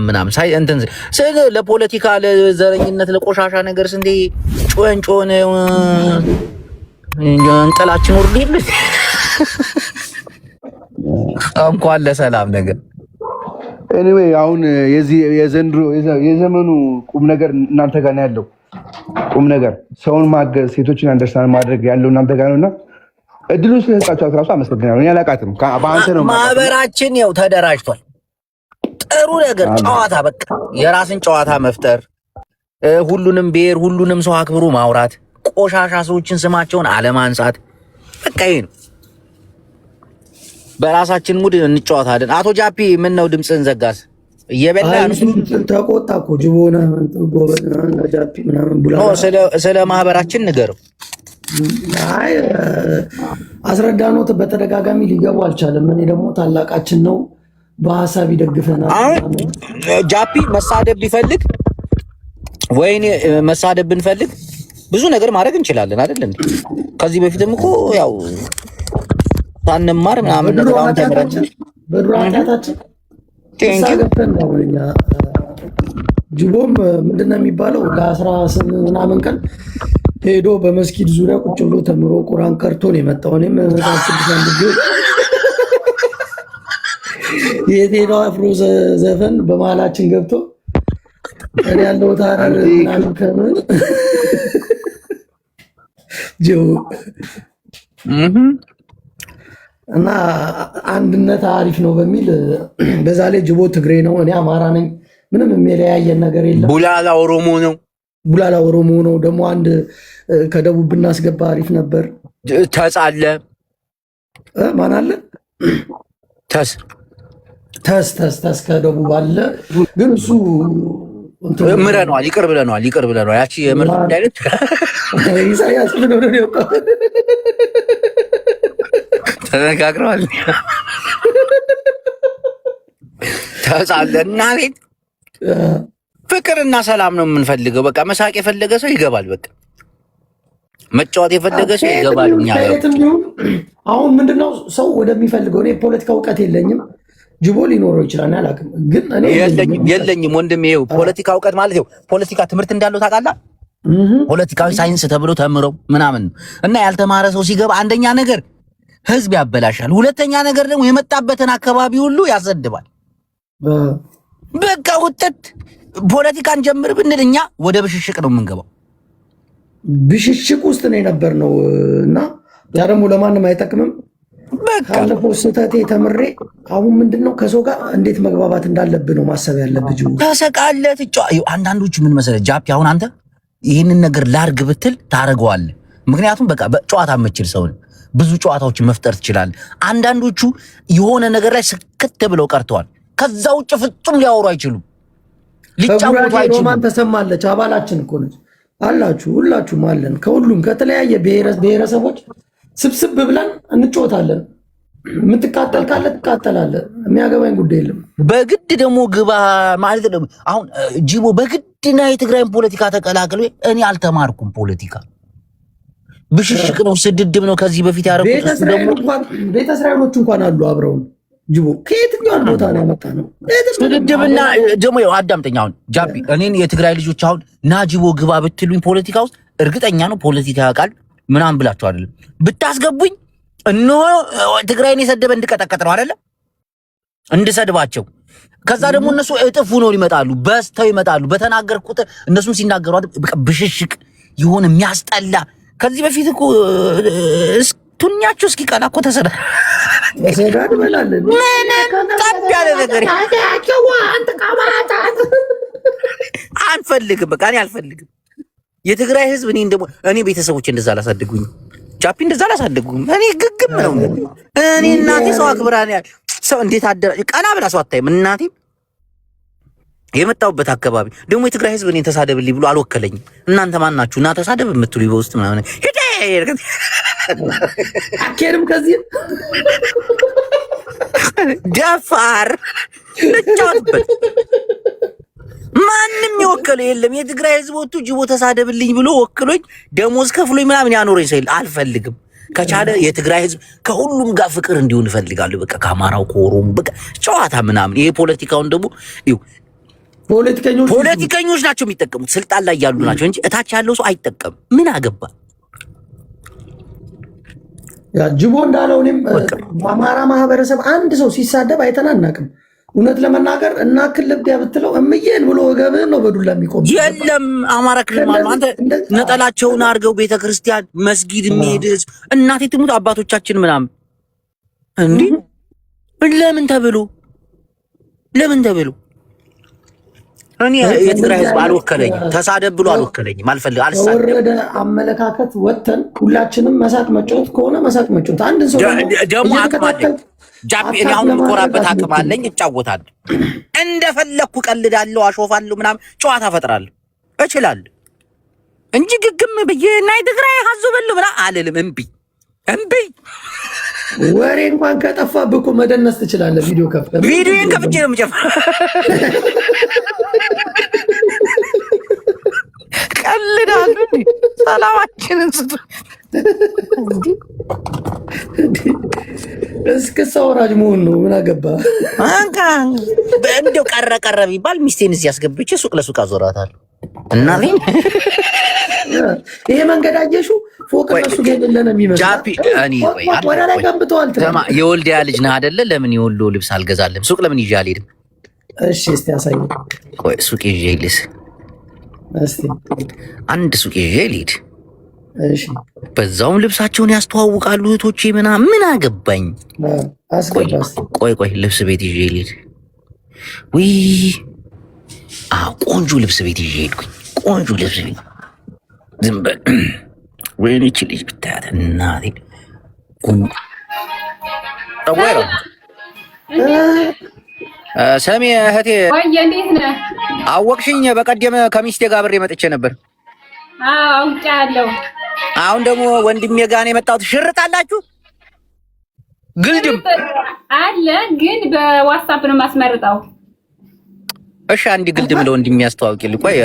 B: ምናምን ሳይ እንትን ለፖለቲካ ለዘረኝነት ለቆሻሻ ነገር እንዴ ጮን እንጠላችን ወርድ ይል እንኳን ለሰላም ነገር
E: ኤኒዌይ አሁን የዘመኑ ቁም ነገር እናንተ ጋር ነው ያለው። ቁም ነገር ሰውን ማገዝ፣ ሴቶችን አንደርስታንድ ማድረግ ያለው እናንተ ጋር ነውና እድሉን ስለሰጣችሁ እራሱ አመሰግናለሁ። እኔ አላውቃትም። በአንተ ነው
B: ማህበራችን ያው ተደራጅቷል። ጥሩ ነገር ጨዋታ፣ በቃ የራስን ጨዋታ መፍጠር፣ ሁሉንም ብሔር ሁሉንም ሰው አክብሮ ማውራት፣ ቆሻሻ ሰዎችን ስማቸውን አለማንሳት፣ በቃ ይሄ ነው። በራሳችን ሙድ እንጫወታለን። አቶ ጃፒ ምን ነው ድምፅህን ዘጋስ? እየበላ
A: ተቆጣ እኮ ጅቦና ጎበና ጃፒ ምናምን ብላ
B: ስለ ማህበራችን ንገረው።
A: አይ አስረዳኖት በተደጋጋሚ ሊገቡ አልቻለም። እኔ ደግሞ ታላቃችን ነው በሐሳብ ይደግፈናል።
B: አሁን ጃፒ መሳደብ ቢፈልግ ወይኔ መሳደብ ብንፈልግ ብዙ ነገር ማድረግ እንችላለን አይደል እንዴ? ከዚህ በፊትም እኮ ያው ታንማር ምናምን ነገር አሁን ተምረን
A: በዱራታችን ተሳገፈን ነው። እኛ ጅቦም ምንድነው የሚባለው ለ18 ምናምን ቀን ሄዶ በመስጊድ ዙሪያ ቁጭ ብሎ ተምሮ ቁርአን ቀርቶ ነው የመጣው። እኔም የቴዲ አፍሮ ዘፈን በመሀላችን ገብቶ እኔ ያለው ታረር ምናምን ከምን ጆ እና አንድነት አሪፍ ነው በሚል በዛ ላይ ጅቦ ትግሬ ነው፣ እኔ አማራ ነኝ። ምንም የሚለያየን ነገር የለም።
B: ቡላላ ኦሮሞ ነው።
A: ቡላላ ኦሮሞ ነው። ደግሞ አንድ ከደቡብ ብናስገባ አሪፍ ነበር።
B: ተጻለ
A: ማን አለ? ተስ ከደቡብ አለ። ግን እሱ
B: ምረነዋል፣ ይቅር ብለነዋል። ያቺ የምርት አይነት
A: ኢሳያስ ምን ሆነ ነው
B: ተነጋግረዋል። ተጻለ እና ቤት ፍቅርና ሰላም ነው የምንፈልገው። በቃ መሳቅ የፈለገ ሰው ይገባል። በቃ መጫወት የፈለገ ሰው ይገባል።
A: አሁን ምንድነው ሰው ወደሚፈልገው፣ እኔ ፖለቲካ እውቀት የለኝም፣ ጅቦ ሊኖረው ይችላል አላውቅም። ግን እኔ
B: የለኝም ወንድም። ይኸው ፖለቲካ እውቀት ማለት ይኸው ፖለቲካ ትምህርት እንዳለው ታውቃለህ። ፖለቲካዊ ሳይንስ ተብሎ ተምረው ምናምን እና ያልተማረ ሰው ሲገባ አንደኛ ነገር ህዝብ ያበላሻል፣ ሁለተኛ ነገር ደግሞ የመጣበትን አካባቢ ሁሉ ያሰድባል። በቃ ውጥት ፖለቲካን ጀምር ብንል እኛ ወደ ብሽሽቅ ነው የምንገባው።
A: ብሽሽቅ ውስጥ ነው የነበርነው እና ያ ደግሞ ለማንም አይጠቅምም። ካለፈው ስህተቴ ተምሬ አሁን ምንድነው ከሰው ጋር እንዴት መግባባት እንዳለብህ ነው ማሰብ ያለብህ።
B: ተሰቃለት አንዳንዶቹ ምን መሰለህ ጃፒ፣ አሁን አንተ ይህንን ነገር ላርግ ብትል ታደርገዋለህ። ምክንያቱም በቃ በጨዋታ የምችል ሰው ብዙ ጨዋታዎችን መፍጠር ትችላለህ። አንዳንዶቹ የሆነ ነገር ላይ ስክት ብለው ቀርተዋል። ከዛ ውጭ ፍጹም ሊያወሩ አይችሉም፣ ሊጫወቱ አይችሉም።
A: ሮማን ተሰማለች አባላችን እኮ ነች አላችሁ፣ ሁላችሁም አለን። ከሁሉም ከተለያየ ብሔረሰቦች ስብስብ ብለን እንጫወታለን። የምትቃጠል ካለ ትቃጠላለህ፣ የሚያገባኝ ጉዳይ የለም።
B: በግድ ደግሞ ግባ ማለት ነው። አሁን ጂቦ በግድና የትግራይን ፖለቲካ ተቀላቅሎ እኔ አልተማርኩም ፖለቲካ ብሽሽቅ ነው፣ ስድድብ ነው። ከዚህ በፊት ያደረጉት
A: ቤተ እስራኤሎች እንኳን አሉ አብረውን። ጅቦ ከየትኛውን ቦታ ነው ያመጣ ነው
B: ስድድብና ደግሞ አዳምጠኝ። አሁን ጃፒ እኔን የትግራይ ልጆች አሁን ና ጅቦ ግባ ብትሉኝ ፖለቲካ ውስጥ እርግጠኛ ነው ፖለቲካ ያውቃል ምናምን ብላችሁ አይደለም ብታስገቡኝ እነሆ ትግራይን የሰደበ እንድቀጠቀጥ ነው አይደለ እንድሰድባቸው። ከዛ ደግሞ እነሱ እጥፍ ነው ይመጣሉ፣ በስተው ይመጣሉ። በተናገር ቁጥር እነሱም ሲናገሩ ብሽሽቅ የሆነ የሚያስጠላ ከዚህ በፊት እኮ ቱኛችሁ እስኪቀላ እኮ
A: ተሰዳድ በላለን።
B: ጠብ ያለ ነገር አንፈልግም። በቃ እኔ አልፈልግም። የትግራይ ህዝብ እኔ ቤተሰቦች እንደዛ አላሳደጉኝ፣ ጃፒ እንደዛ አላሳደጉኝ። እኔ ግግም ነው። እኔ እናቴ ሰው አክብራኔ ሰው እንዴት አደረ ቀና ብላ ሰው አታይም። እናቴ የመጣሁበት አካባቢ ደግሞ የትግራይ ህዝብ እኔን ተሳደብልኝ ብሎ አልወከለኝም። እናንተ ማን ናችሁ እና ተሳደብ የምትሉ በውስጥ ምናምን
A: አኬርም ከዚህ
B: ደፋር ልጫወትበት ማንም የወከለ የለም። የትግራይ ህዝብ ወጥቶ ጅቦ ተሳደብልኝ ብሎ ወክሎኝ ደሞዝ ከፍሎኝ ምናምን ያኖረኝ ሰው አልፈልግም። ከቻለ የትግራይ ህዝብ ከሁሉም ጋር ፍቅር እንዲሆን እፈልጋለሁ። በቃ ከአማራው ከኦሮሞ በቃ ጨዋታ ምናምን። ይሄ ፖለቲካውን ደግሞ ፖለቲከኞች ናቸው የሚጠቀሙት፣ ስልጣን ላይ ያሉ ናቸው እንጂ እታች ያለው ሰው አይጠቀም። ምን አገባ
A: ያ ጅቦ እንዳለው እኔም በአማራ ማህበረሰብ አንድ ሰው ሲሳደብ አይተን አናውቅም። እውነት ለመናገር እና ክልል ብትለው እምዬን ብሎ ወገብህን ነው በዱላ የሚቆም
B: የለም። አማራ ክልል ማለት አንተ ነጠላቸውን አድርገው ቤተክርስቲያን መስጊድ የሚሄድ ህዝብ እናቴ ትሙት አባቶቻችን ምናምን እንዴ ለምን ተብሎ እኔ የትግራይ ህዝብ አልወከለኝም። ተሳደብ ብሎ አልወከለኝም። አልሳደብም።
A: ወረደ አመለካከት ወተን ሁላችንም መሳቅ መጫወት ከሆነ መሳቅ መጫወት አንድን ሰው
B: ደግሞ አቅም አለኝ ጃፒ። እኔ አሁን የምኮራበት አቅም አለኝ። እጫወታለሁ፣ እንደፈለኩ ቀልዳለሁ፣ አሾፋለሁ፣ ምናምን ጨዋታ ፈጥራለሁ እችላለሁ እንጂ ግግም ብዬ እና የትግራይ ሀዞ በለው ብላ አልልም። እምቢ
A: ወሬ እንኳን ከጠፋብህ እኮ መደነስ ትችላለህ።
B: ቪዲዮን ከፍቼ ነው የምጨፍረው። ቀልዳለሁ። ሰላማችንን ስጡ።
A: እስክሳ ወራጅ መሆን ነው። ምን አገባ
B: እንደው ቀረ ቢባል ሚስቴን እዚህ አስገብቼ ሱቅ ለሱቅ አዞራታለሁ። እና
A: ይሄ መንገድ አየሽው ፎቅ እነሱ ጋር የሌለ ነው የሚመስለው።
B: ጃፒ እኔ ቆይ
A: ወደ ላይ ገንብተዋል።
B: የወልዲያ ልጅ ነህ አይደለ? ለምን የወሎ ልብስ አልገዛልም? ሱቅ ለምን ይዤ አልሄድም?
A: እሺ እስቲ ያሳይ።
B: ቆይ ሱቅ ይዤ ልስ
A: እስቲ
B: አንድ ሱቅ ይዤ ልሂድ።
A: እሺ
B: በዛውም ልብሳቸውን ያስተዋውቃሉ እህቶቼ ምናምን። ምን አገባኝ? ቆይ ልብስ ቤት ይዤ ልሂድ። ውይ ቆንጆ ልብስ ቤት ይዤ ሄድኩኝ። ቆንጆ ልብስ ቤት ዝም በል። ወይኔ ይህች ልጅ ብታያት እናቴ። ሰሚ እህቴ
C: እንዴት ነህ?
B: አወቅሽኝ? በቀደም ከሚስቴ ጋር አብሬ መጥቼ ነበር።
C: አውቄያለሁ።
B: አሁን ደግሞ ወንድሜ ጋር ነው የመጣሁት። ሽርጥ አላችሁ? ግልድም
C: አለ፣ ግን በዋትስአፕ ነው የማስመርጠው።
B: እሺ አንድ ግልድም ለወንድሜ ያስተዋውቂልኝ። ቆይ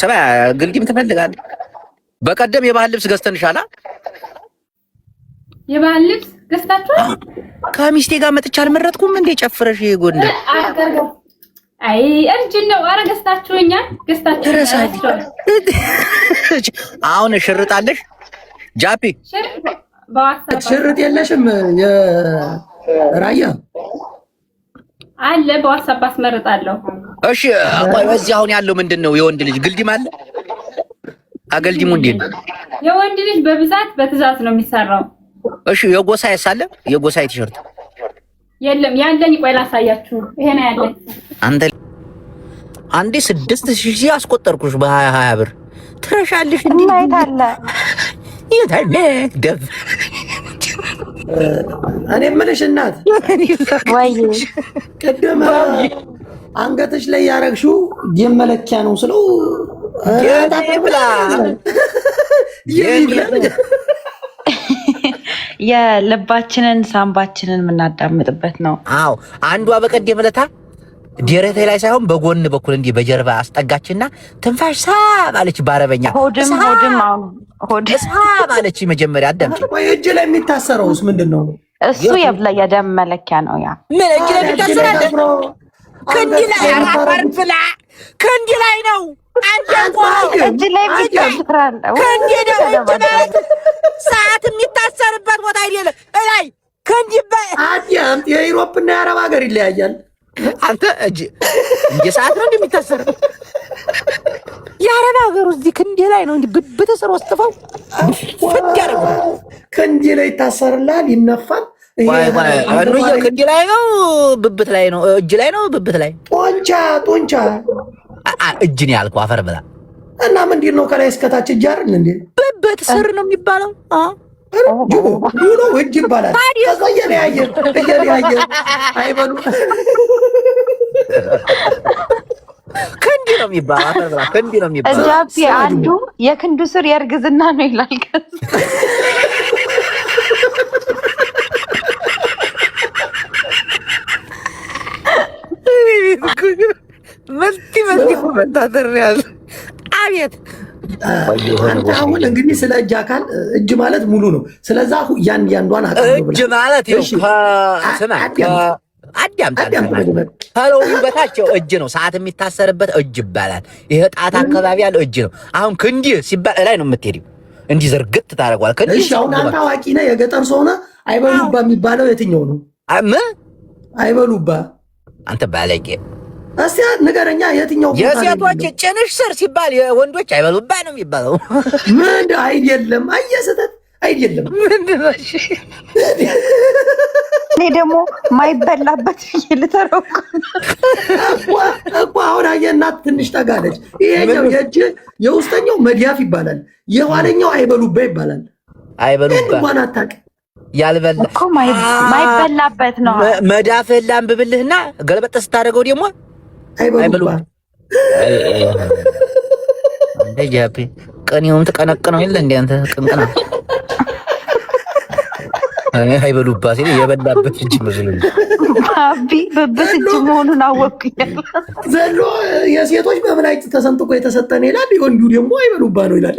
B: ሰባ ግልድም ትፈልጋለህ? በቀደም የባህል ልብስ ገዝተንሻላ?
C: የባህል ልብስ ገዝታችኋል?
B: ከሚስቴ ጋር መጥቼ አልመረጥኩም እንዴ? ጨፍረሽ ጎንደር
C: አይ እርጅን ነው። ኧረ ገዝታችሁኛል።
B: አሁን ሽርጣለሽ ጃፒ?
A: ሽርጥ የለሽም? የራያ
C: አለ፣ በዋትስአፕ አስመርጣለሁ።
B: እሺ ቆይ በዚህ አሁን ያለው ምንድን ነው? የወንድ ልጅ ግልድም አለ? አገልድሙ እንዴት ነው?
C: የወንድ ልጅ በብዛት በትእዛዝ ነው የሚሰራው።
B: እሺ የጎሳዬ ሳለ የጎሳዬ ቲሸርት
C: የለም ያለኝ። ቆይ ላሳያችሁ። ይሄ ነው ያለኝ።
B: አንተ አንዴ 6000 አስቆጠርኩሽ በ20 ብር ትረሻለሽ።
D: እንዴት
B: ይታለ ደብ
A: እኔ የምልሽ እናት
D: ወይ
A: ቅድም አንገትሽ ላይ ያረግሽው የመለኪያ ነው ስለው
D: የልባችንን ሳምባችንን የምናዳምጥበት ነው።
B: አዎ አንዷ በቀደም ዕለት ደረቴ ላይ ሳይሆን በጎን በኩል እንዲህ በጀርባ አስጠጋችና ትንፋሽ ሳብ አለች። በአረበኛ
D: ሆድም
B: ሳብ አለች። መጀመሪያ አዳምጪ።
A: ወይ እጅ ላይ የሚታሰረውስ ምንድን ነው?
D: እሱ የደም መለኪያ ነው። ያ
B: ምን እጅ ላይ የሚታሰረው? ክንዲ ላይ አራርፍላ ክንዲ ላይ ነው።
D: እጅ ላይ የሚታሰራል።
B: ክንዲ ነው። እጅ ላይ ሰዓት የሚታሰርበት ቦታ አይደለም። እላይ ክንዲ
A: አዲያም የአውሮፓና የአረብ ሀገር ይለያያል።
B: አንተ እጅ እንደ ሰዓት ነው እንደሚታሰረው። የአረብ ሀገሩ እዚህ ክንዲ ላይ ነው። እንዲህ ብብት ስር ወስጥፈው ፍድ ያደርጉ።
A: ክንዲ ላይ ይታሰርላል፣ ይነፋል።
B: ክንዲ ላይ ነው ብብት ላይ ነው? እጅ ላይ ነው ብብት ላይ?
A: ጦንቻ
B: እጅ ነው ያልኩህ። አፈር ብላ
A: እና ምንድን ነው ከላይ እስከታች እጅ አይደል እንዴ?
B: ብብት ስር ነው የሚባለው።
A: ነው እጅ ይባላል። ከዛ እየለያየ አይበሉ
B: ክንዲ ነው የሚባለው። አፈር ብላ ክንዲ ነው የሚባለው።
D: ጃፒ አንዱ የክንዱ ስር የእርግዝና ነው ይላል።
B: መልቲ ኮመንታተር ያለ አቤት።
A: አንተ አሁን እንግዲህ ስለ እጅ አካል እጅ ማለት ሙሉ ነው። ስለዛ ያንዷን
B: እጅ ማለት ከሎሚ በታቸው እጅ ነው። ሰዓት የሚታሰርበት እጅ ይባላል። ይሄ ጣት አካባቢ ያለው እጅ ነው። አሁን ክንዲ ሲባል ላይ ነው የምትሄጂው። እንዲህ ዘርግት ታደርገዋል። ክንዲ
A: አሁን አንተ አዋቂ ነህ፣ የገጠር ሰው ነህ። አይበሉባ የሚባለው የትኛው ነው? አይበሉባ
B: አንተ ባለጌ
A: እስቲ ንገረኛ፣ የትኛው ቦታ?
B: የሴቶች ጭንሽ ስር ሲባል የወንዶች አይበሉባ ነው የሚባለው።
A: ምን አይደለም፣ አየሰተት አይደለም።
D: እኔ ደግሞ ማይበላበት ልተረኩ
A: እኮ አሁን አየናት ትንሽ ጠጋለች። ይሄኛው የእጅ የውስጠኛው መድያፍ ይባላል፣ የኋለኛው አይበሉባ ይባላል።
B: አይበሉባ
A: እንኳን አታውቅም።
B: ያልበላ
D: እኮ ማይበላበት ነው።
B: መዳፍህን ላንብብልህና ገልበጥ ስታደርገው ደግሞ አይበሉባ። እንደ ጃፒ ቀኔውም ተቀነቀነው የለ እንደ አንተ ቅንቅና አይበሉባ ሲል የበላበት እጅ መስሎኝ
D: አቢ በበት እጅ መሆኑን አወቅኩኝ።
A: ዘሎ የሴቶች በመላእክት ተሰንጥቆ የተሰጠን ይላል፣ የወንዱ ደግሞ አይበሉባ ነው ይላል።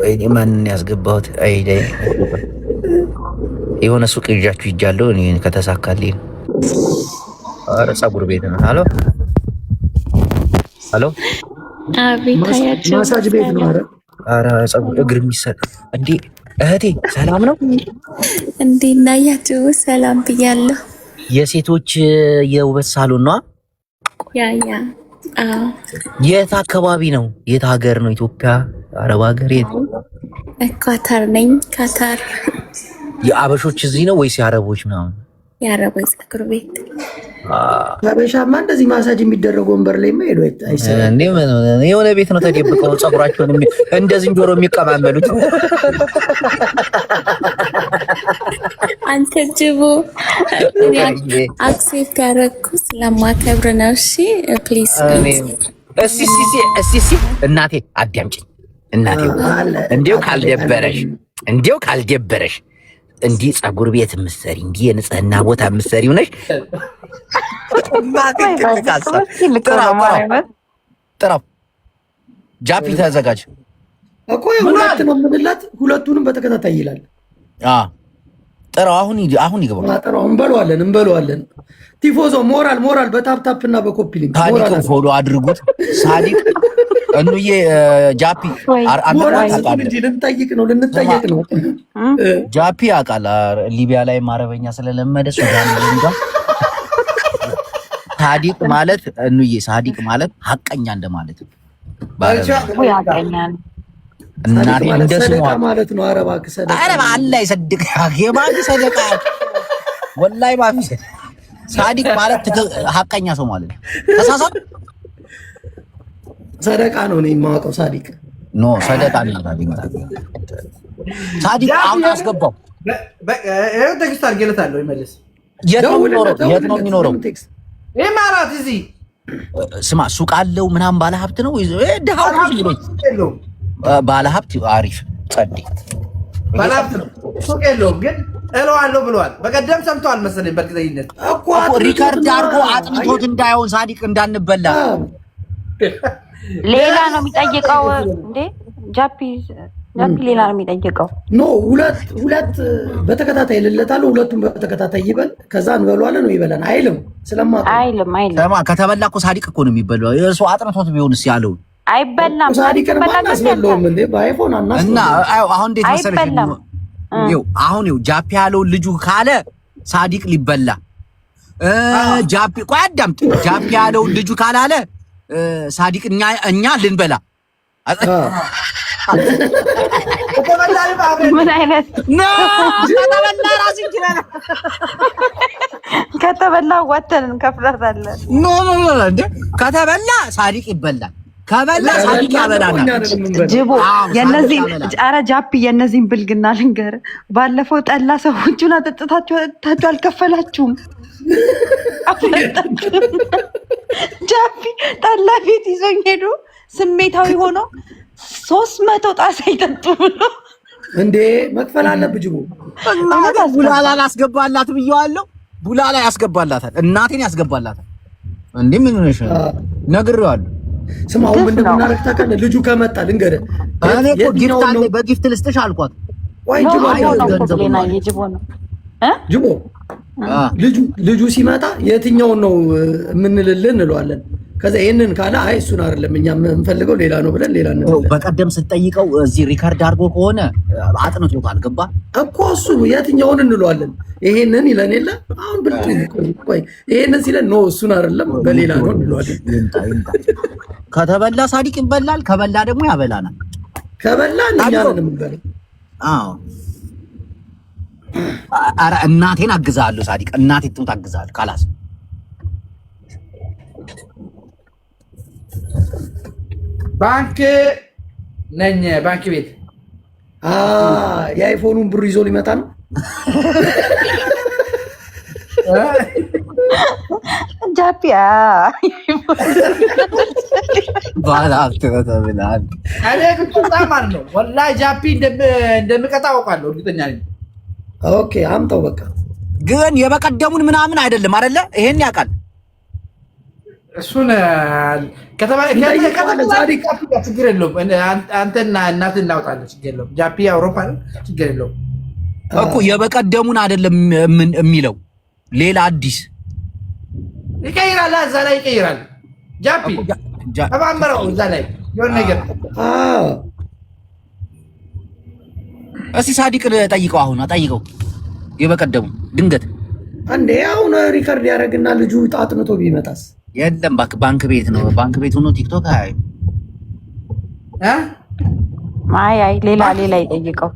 B: ወይኔ ማንን ያስገባሁት? አይደይ የሆነ ሱቅ ይዣችሁ ይጃለሁ እኔ ከተሳካልኝ። ኧረ ፀጉር ቤት ነው። ሄሎ
F: አቤት፣ ታያችሁ
A: ማሳጅ ቤት ነው። ኧረ
B: ኧረ ፀጉር እግር የሚሰጥ እንዴ! እህቴ ሰላም ነው
F: እንዴ? እናያችሁ ሰላም ብያለሁ።
B: የሴቶች የውበት ሳሎን ነው?
F: ያ
B: የት አካባቢ ነው? የት ሀገር ነው? ኢትዮጵያ፣ አረብ ሀገር? የት?
F: ኳታር ነኝ። ካታር።
B: የአበሾች እዚህ ነው ወይስ የአረቦች ምናምን?
F: የአረቦች ፀጉር ቤት።
A: ሀበሻማ እንደዚህ ማሳጅ የሚደረጉ ወንበር ላይ ሄዶ አይሰራም።
B: የሆነ ቤት ነው ተደብቀው ፀጉራቸውን እንደ ዝንጀሮ የሚቀማመሉት።
F: አንተ ጅቦ አክሴፕት ያደረኩ ስለማከብር ነው። እሺ ፕሊዝ።
B: እስኪ እናቴ አዳምጪኝ። እናቴ እንዲያው ካልደበረሽ እንዲህ ፀጉር ቤት የምትሰሪ እንዲህ የንጽህና ቦታ የምትሰሪ ሆነሽ ጥራው። ጃፒ ተዘጋጅ
A: እኮ ሁለት ነው የምንላት። ሁለቱንም በተከታታይ ይላል።
B: ጥራው። አሁን ይገባል።
A: ጥራው። እንበለዋለን። ቲፎዞ ሞራል በታፕታፕ እና በኮፒሊንግ
B: ታዲቅ ፎሎ አድርጉት። ሳዲቅ እንዬ ጃፒ
A: ልንጠይቅ ነው።
B: ጃፒ ያውቃል። ሊቢያ ላይ አረበኛ ስለለመደ ሱዳን ነው። ሳዲቅ ማለት እንዬ ሳዲቅ ማለት ሐቀኛ እንደማለት ነው። እናቴ እንደ ስሟ
A: ማለት ነው። አረባ ከሰደቃ
B: አረባ አላህ ይሰድቅ የማን ሰደቃ ወላሂ ማፊ ሳዲቅ ማለት ሐቀኛ ሰው ማለት ነው። ተሳሳት
A: ሰደቃ ነው የማውቀው። ሳዲቅ
B: ኖ ሰደቃ ነው። ሳዲቅ አሁን አስገባው።
G: ቴክስት አድርጌለታለሁ ይመልስ።
B: የት ነው የሚኖረው?
G: ኢማራት እዚህ
B: ስማ ሱቅ አለው ምናምን ባለሀብት ነው። ድሃው ባለሀብት አሪፍ ጸዴ
G: ባለሀብት ነው። ሱቅ የለውም ግን እለዋለሁ ብለዋል። በቀደም ሰምተዋል መሰለኝ በእርግጠኝነት
B: እኮ ሪከርድ አድርጎ አጥንቶት እንዳይሆን ሳዲቅ እንዳንበላ
D: ሌላ ነው የሚጠይቀው እንዴ? ጃፒ ሌላ ነው የሚጠይቀው።
A: ኖ ሁለት በተከታታይ ልለታለሁ። ሁለቱም በተከታታይ ይበል፣ ከዛ እንበለዋለን ነው ይበላል አይልም።
D: አይልም
B: ከተበላ እኮ ሳዲቅ እኮ ነው የሚበላው። የእሱ አጥንቶት ቢሆንስ ያለው
D: አይበላም።
A: ሳዲቅን አናስበለውም እንዴ? በአይፎን
B: እና አሁን እንዴት መሰለሽ አሁን ጃፒ ያለውን ልጁ ካለ ሳዲቅ ሊበላ ጃፒ ቆይ አዳምጥ። ጃፒ ያለውን ልጁ ካላለ ሳዲቅ እኛ ልንበላ።
D: ምን አይነት ከተበላ ወተን እንከፍላታለን።
B: እንደ ከተበላ ሳዲቅ ይበላል። ከበላ ሳዲቅ ያበላናል።
D: ጅቦ የነዚህን ኧረ ጃፒ የነዚህን ብልግና ልንገር። ባለፈው ጠላ ሰዎቹን አጠጥታችሁ አልከፈላችሁም። ጃፒ ጠላ ቤት ይዞኝ ሄዱ። ስሜታዊ ሆኖ 300 ጣሳ ይጠጡ ብሎ
A: እንዴ መክፈል አለብህ ጅቦ።
B: ቡላላ ያስገባላት ብየዋለሁ። ቡላላ ያስገባላታል። እናቴን ያስገባላታል። እንዴ ምን ሆነሽ ነግሬዋለሁ።
A: ስማ አሁን ምንድን ነው እናደርግ ታውቃለህ? ልጁ ከመጣ ልንገርህ።
B: እኔ እኮ ጊፍት አለ በጊፍት ልስጥሽ አልኳት።
A: ወይ ጅቦ ልጁ ሲመጣ የትኛውን ነው የምንልልህ እንለዋለን። ከዛ ይሄንን ካለ አይ እሱን አይደለም እኛ የምንፈልገው ሌላ ነው ብለን ሌላ እንልልህ።
B: በቀደም ስትጠይቀው እዚህ ሪካርድ አድርጎ ከሆነ አጥንቶታል። ገባ እኮ
A: እሱ የትኛውን እንለዋለን። ይሄንን ይለን የለ አሁን ብልጥ ቆይ ይሄንን ሲለን ኖ እሱን አይደለም በሌላ ነው እንለዋለን።
B: ከተበላ ሳዲቅ ይበላል። ከበላ ደግሞ ያበላናል።
A: ከበላ እኛ ነን የምንበላው።
B: አዎ ኧረ እናቴን አግዛለሁ ሳዲቅ። እናቴ ትሙት አግዛለሁ። ካላስ
G: ባንክ ነኝ ባንክ ቤት
A: የአይፎኑን ብር ይዞ ሊመጣ ነው።
D: ጃፒያ
B: ባለሀብት ነው ተብለሃል።
G: እኔ ግን ማለት ነው ወላሂ ጃፒ እንደምቀጣ አውቃለሁ፣ እርግጠኛ ነኝ።
A: ኦኬ አምጣው በቃ።
B: ግን የበቀደሙን ምናምን አይደለም አይደለ? ይሄን ያውቃል።
G: እሱን ችግር የለውም። አንተና እናትህ እናውጣለን፣ ችግር የለውም። ጃፒ አውሮፓ ችግር የለውም
B: እኮ። የበቀደሙን አይደለም የሚለው ሌላ አዲስ
G: ይቀይራል። እዛ ላይ ይቀይራል። ጃፒ ተማመረው እዛ ላይ የሆነ ነገር
B: እስቲ ሳዲቅ ጠይቀው፣ አሁን ጠይቀው። የበቀደሙ ድንገት
A: አንዴ አሁን ሪከርድ ያደርግና ልጁ ጣጥንቶ ቢመጣስ?
B: የለም ባንክ ቤት ነው። ባንክ ቤት ሆኖ ቲክቶክ አይ
D: ሌላ ይጠይቀው።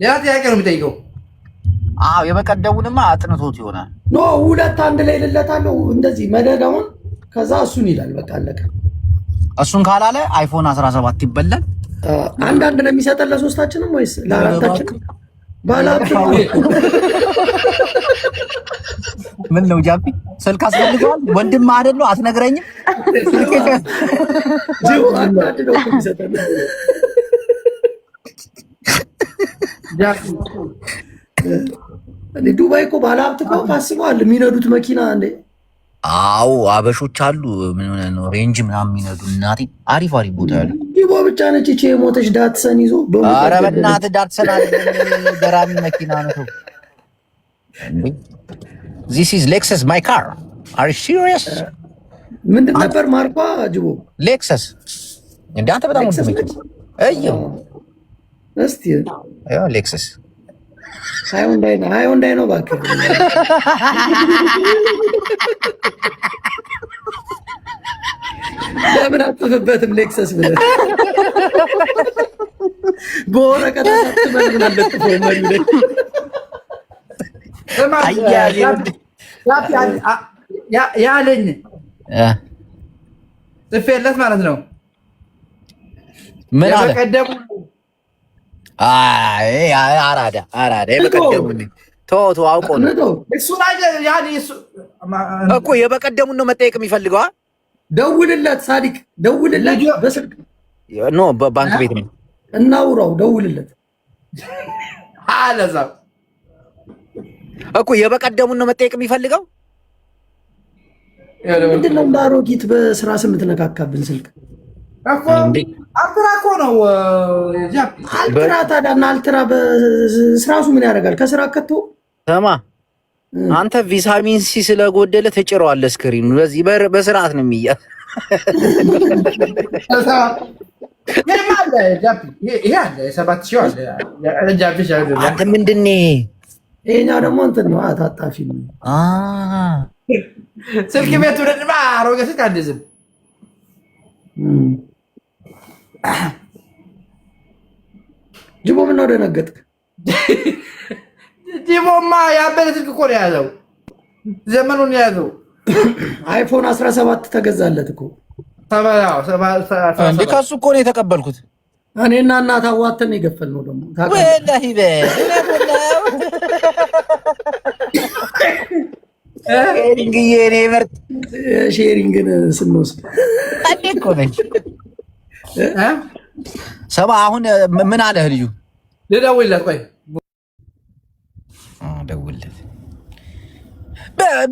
G: ሌላ ጥያቄ ነው የሚጠይቀው።
B: አዎ የበቀደሙንማ አጥንቶት ይሆናል።
A: ኖ ሁለት አንድ ላይ ልለታለሁ እንደዚህ መደዳውን ከዛ እሱን ይላል። በቃ አለቀ።
B: እሱን ካላለ አይፎን 17 ይበላል።
A: አንዳንድ ነው የሚሰጠን ለሶስታችንም ወይስ ለአራታችን? ባላችሁ
B: ምን ነው ጃፒ ስልክ አስፈልገዋል? ወንድም አይደል? አትነግረኝም?
A: ጂው አንዳንድ ነው የሚሰጠን። ዱባይ እኮ ባለሀብት እኮ ታስበዋል። የሚነዱት መኪና እንዴ!
B: አዎ አበሾች አሉ። ምን ሆነ ነው ሬንጅ ምናምን የሚነዱ እናቴ፣ አሪፍ ቦታ ያሉ።
A: ዲቦ ብቻ ነች እቺ የሞተች ዳትሰን ይዞ።
B: ኧረ በእናትህ ዳትሰን ገራሚ መኪና ነው። This is Lexus my car. Are you serious?
A: ምንድን ነበር ማርኳ ጅቦ?
B: Lexus እንዴ አንተ በጣም ወንድ መኪና አየው።
A: እስቲ
B: አዎ Lexus
A: ሃይውንዳይ ነው እባክህ። ለምን አጥፍበትም ሌክሰስ ብለህ በወረቀት አትመን ለጥፈው መሪ ላይ
G: ያለኝ ጽፌለት ማለት ነው።
B: ምን አለ?
G: የበቀደሙ
B: አራዳ የበቀደሙን ተው አውቆ ነው እኮ የበቀደሙን ነው መጠየቅ የሚፈልገው።
A: ደውልለት ሳዲቅ ደውልለት፣ በስልክ
B: ኖ በባንክ ቤት ነው
A: እናውራው። ደውልለት
G: አለዛው
B: እኮ የበቀደሙን ነው መጠየቅ የሚፈልገው።
A: ምንድን ነው እንዳሮጊት በስራ ስም ትነካካብን ስልክ
G: እኮ አልትራ እኮ ነው
A: አልትራ። ታዲያ እና አልትራ በስራሱ ምን ያደርጋል? ከስራ ከቶ
B: ተማ አንተ ቪታሚን ሲ ስለጎደለ ተጭረዋለህ ስክሪኑ። በዚህ በስርዓት ነው የሚያዝ። አንተ ምንድን ነው?
A: ይሄኛው ደግሞ እንትን ነው ታጣፊ ነው።
G: ስልክ ቤቱ ደግሞ አሮጌ ስልክ አዲስም
A: ጅቦ ምነው ደነገጥክ?
G: ጅቦማ ያበለ ስልክ እኮ ነው የያዘው፣ ዘመኑን የያዘው።
A: አይፎን 17 ተገዛለት እኮ።
B: እንዴ ከሱ እኮ ነው የተቀበልኩት።
A: እኔና እናት አዋተን የገፈልነው ደግሞ
B: ወላሂ
A: ሼሪንግን ስንወስድ
B: እኮ ነች። ሰባ አሁን ምን አለህ ልጁ?
G: ልደውልለት፣ ቆይ
B: ደውልለት።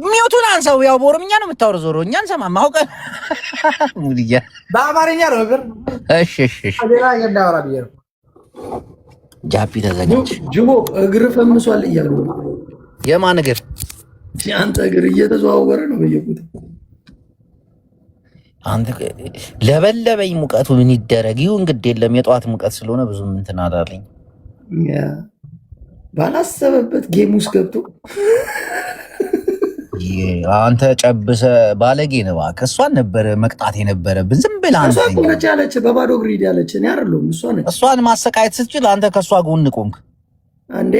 B: ሚውቱን አንሳው። ያው በኦሮምኛ ነው የምታወራው፣ ዞሮ እኛ እንሰማም። አውቀን ሙዲያ
G: በአማርኛ ነው ብር።
B: እሺ ጃፒ ተዘጋጅ።
A: ጅቦ እግር ፈምሷል እያሉ
B: የማን እግር?
A: አንተ እግር እየተዘዋወረ ነው በየቦታው።
B: አንተ ለበለበኝ ሙቀቱ ምን ይደረግ ይሁን ግድ የለም። የጠዋት ሙቀት ስለሆነ ብዙ እንትን አላለኝ።
A: ባላሰበበት ጌም ውስጥ ገብቶ
B: አንተ ጨብሰ ባለጌ ነው እባክህ። እሷን ነበረ መቅጣት የነበረብን። ዝም ብለህ አንተ
A: እሷ ነች ያለች በባዶ እግር ሂድ ያለች። እኔ አይደለሁም እሷ ነች።
B: እሷን ማሰቃየት ስትችል አንተ ከእሷ ጎን ቆምክ
A: እንዴ?